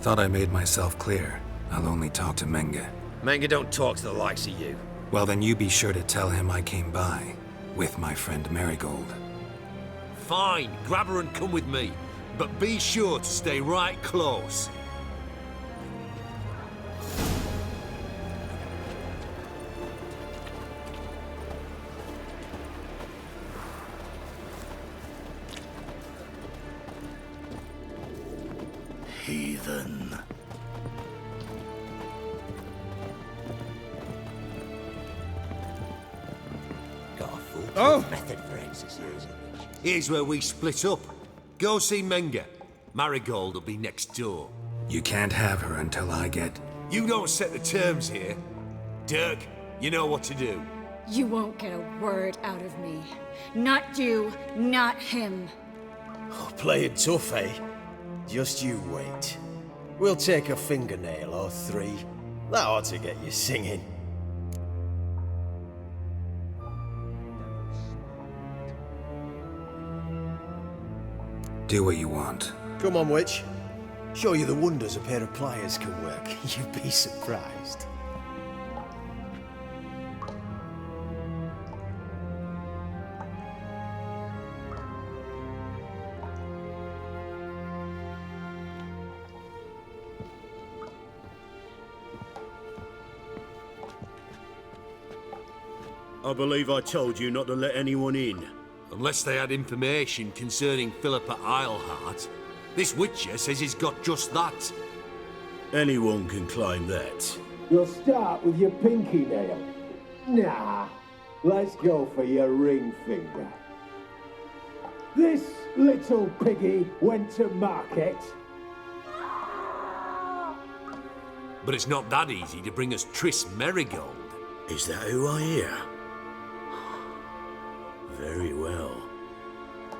Thought I made myself clear. I'll only talk to Menge. Menge don't talk to the likes of you. Well, then you be sure to tell him I came by. With my friend Merigold. Fine, grab her and come with me. But be sure to stay right close. Heathen. Got a foolproof method for exorcising. Here's where we split up. Go see Menge. Marigold will be next door. You can't have her until I get... You don't set the terms here. Dirk, you know what to do. You won't get a word out of me. Not you, not him. Oh, playing tough, eh? Just you wait. We'll take a fingernail or three. That ought to get you singing. Do what you want. Come on, witch. Show you the wonders a pair of pliers can work. You'd be surprised. I believe I told you not to let anyone in. Unless they had information concerning Philippa Eilhart. This witcher says he's got just that. Anyone can claim that. You'll start with your pinky nail. Nah, let's go for your ring finger. This little piggy went to market. But it's not that easy to bring us Triss Merigold. Is that who I hear? Very well.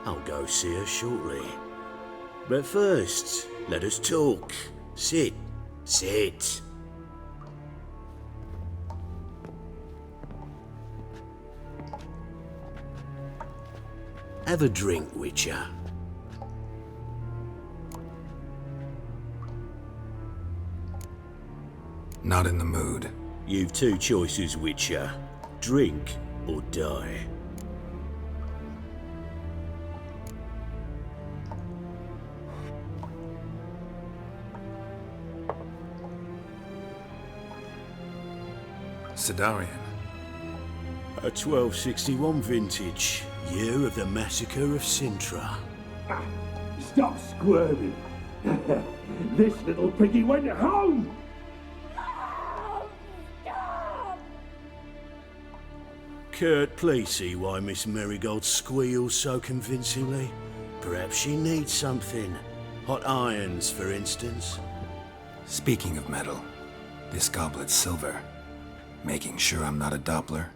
I'll go see her shortly. But first, let us talk. Sit. Sit. Have a drink, Witcher. Not in the mood. You've two choices, Witcher. Drink or die. Sidarian. A 1261 vintage, year of the massacre of Sintra. Stop squirming. This little piggy went home. Kurt, please see why Miss Marigold squeals so convincingly. Perhaps she needs something. Hot irons, for instance. Speaking of metal, this goblet's silver. Making sure I'm not a Doppler.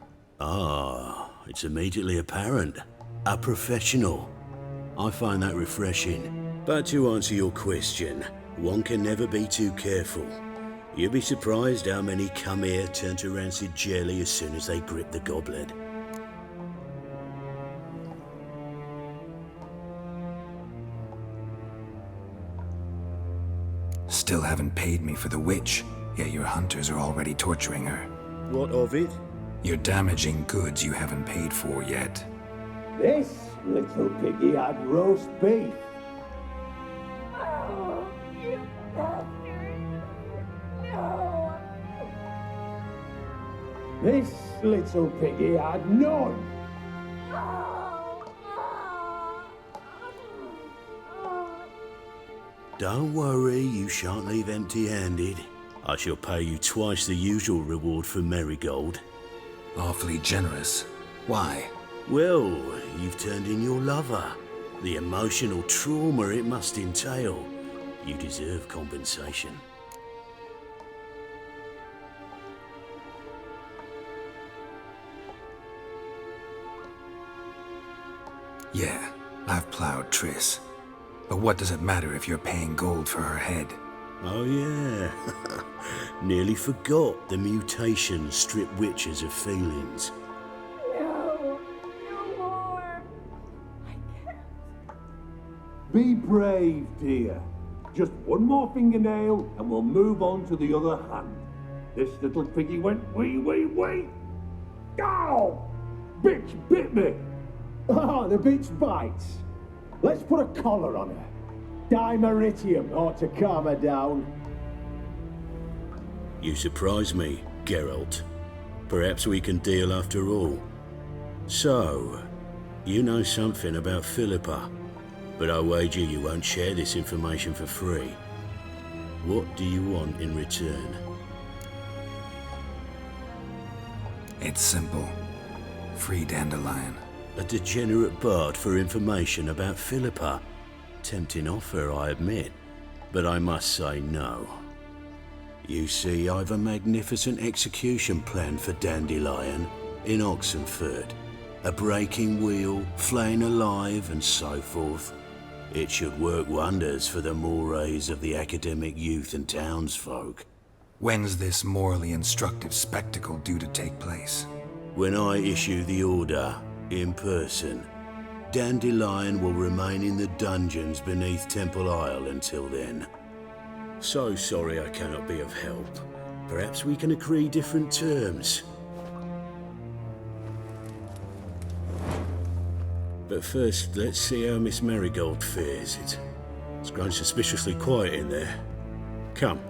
Ah, it's immediately apparent. A professional. I find that refreshing. But to answer your question, one can never be too careful. You'd be surprised how many come here turn to rancid jelly as soon as they grip the goblet. Still haven't paid me for the witch, yet your hunters are already torturing her. What of it? You're damaging goods you haven't paid for yet. This little piggy had roast beef. This little piggy had none. Don't worry, you shan't leave empty-handed. I shall pay you twice the usual reward for Marigold. Awfully generous. Why? Well, you've turned in your lover. The emotional trauma it must entail. You deserve compensation. Yeah, I've plowed Triss. But what does it matter if you're paying gold for her head? Oh yeah. Nearly forgot the mutations strip witches of feelings. No more. I can't. Be brave, dear. Just one more fingernail and we'll move on to the other hand. This little piggy went wee. Ow! Bitch bit me. Oh, the bitch bites. Let's put a collar on her. Dimeritium ought to calm her down. You surprise me, Geralt. Perhaps we can deal after all. So, you know something about Philippa, but I wager you won't share this information for free. What do you want in return? It's simple. Free Dandelion. A degenerate bard for information about Philippa. Tempting offer, I admit, but I must say no. You see, I've a magnificent execution plan for Dandelion in Oxenford. A breaking wheel, flaying alive, and so forth. It should work wonders for the mores of the academic youth and townsfolk. When's this morally instructive spectacle due to take place? When I issue the order, in person. Dandelion will remain in the dungeons beneath Temple Isle until then. So sorry I cannot be of help. Perhaps we can agree different terms. But first, let's see how Miss Marigold fares. It's grown suspiciously quiet in there. Come.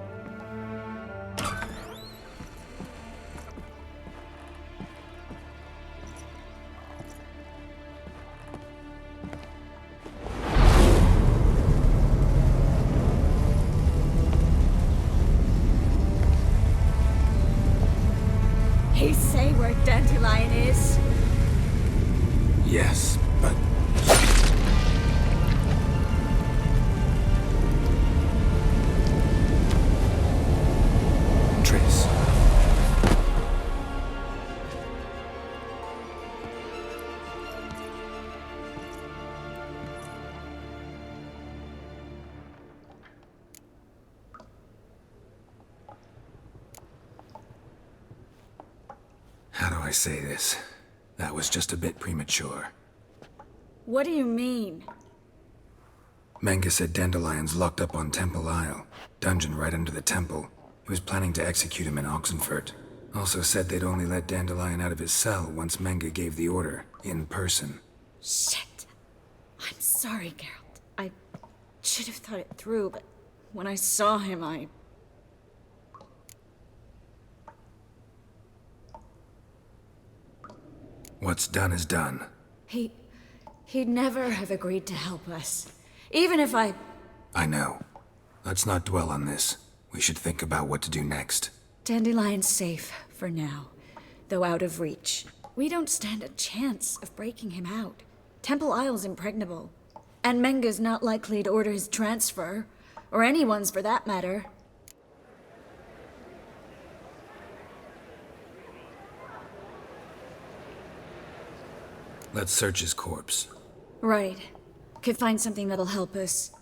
He say where Dandelion is? Yes, but... Triss. I say this. That was just a bit premature. What do you mean? Menge said Dandelion's locked up on Temple Isle. Dungeon right under the temple. He was planning to execute him in Oxenfurt. Also said they'd only let Dandelion out of his cell once Menge gave the order, in person. Shit. I'm sorry, Geralt. I should have thought it through, but when I saw him, What's done is done. He'd never have agreed to help us. Even if I know. Let's not dwell on this. We should think about what to do next. Dandelion's safe for now, though out of reach. We don't stand a chance of breaking him out. Temple Isle's impregnable, and Menge's not likely to order his transfer, or anyone's for that matter. Let's search his corpse. Right. Could find something that'll help us.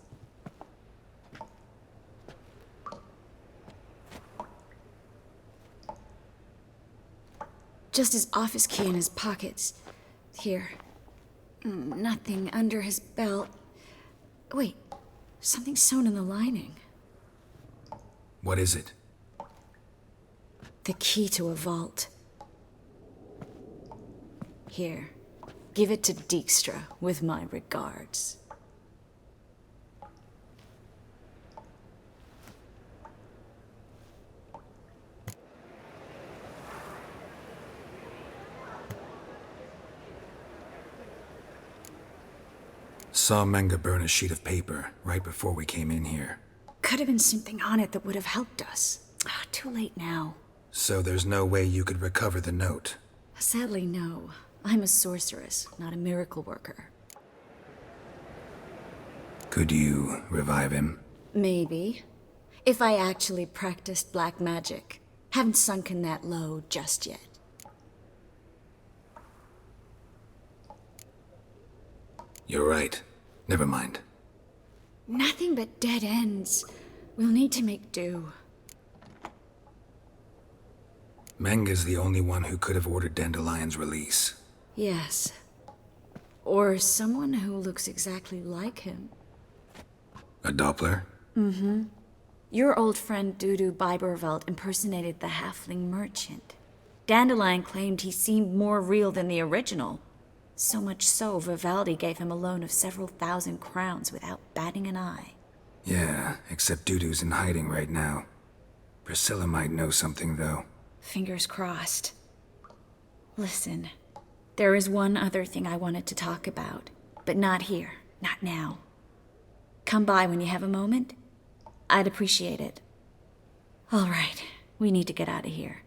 Just his office key in his pockets. Here. Nothing under his belt. Wait, something sewn in the lining. What is it? The key to a vault. Here. Give it to Dijkstra with my regards. Saw Menge burn a sheet of paper right before we came in here. Could have been something on it that would have helped us. Too late now. So there's no way you could recover the note? Sadly, no. I'm a sorceress, not a miracle worker. Could you revive him? Maybe. If I actually practiced black magic. Haven't sunken that low just yet. You're right. Never mind. Nothing but dead ends. We'll need to make do. Menge's the only one who could have ordered Dandelion's release. Yes. Or someone who looks exactly like him. A Doppler? Mm-hmm. Your old friend Dudu Biberveld impersonated the halfling merchant. Dandelion claimed he seemed more real than the original. So much so, Vivaldi gave him a loan of several thousand crowns without batting an eye. Yeah, except Dudu's in hiding right now. Priscilla might know something, though. Fingers crossed. Listen, there is one other thing I wanted to talk about, but not here, not now. Come by when you have a moment. I'd appreciate it. All right, we need to get out of here.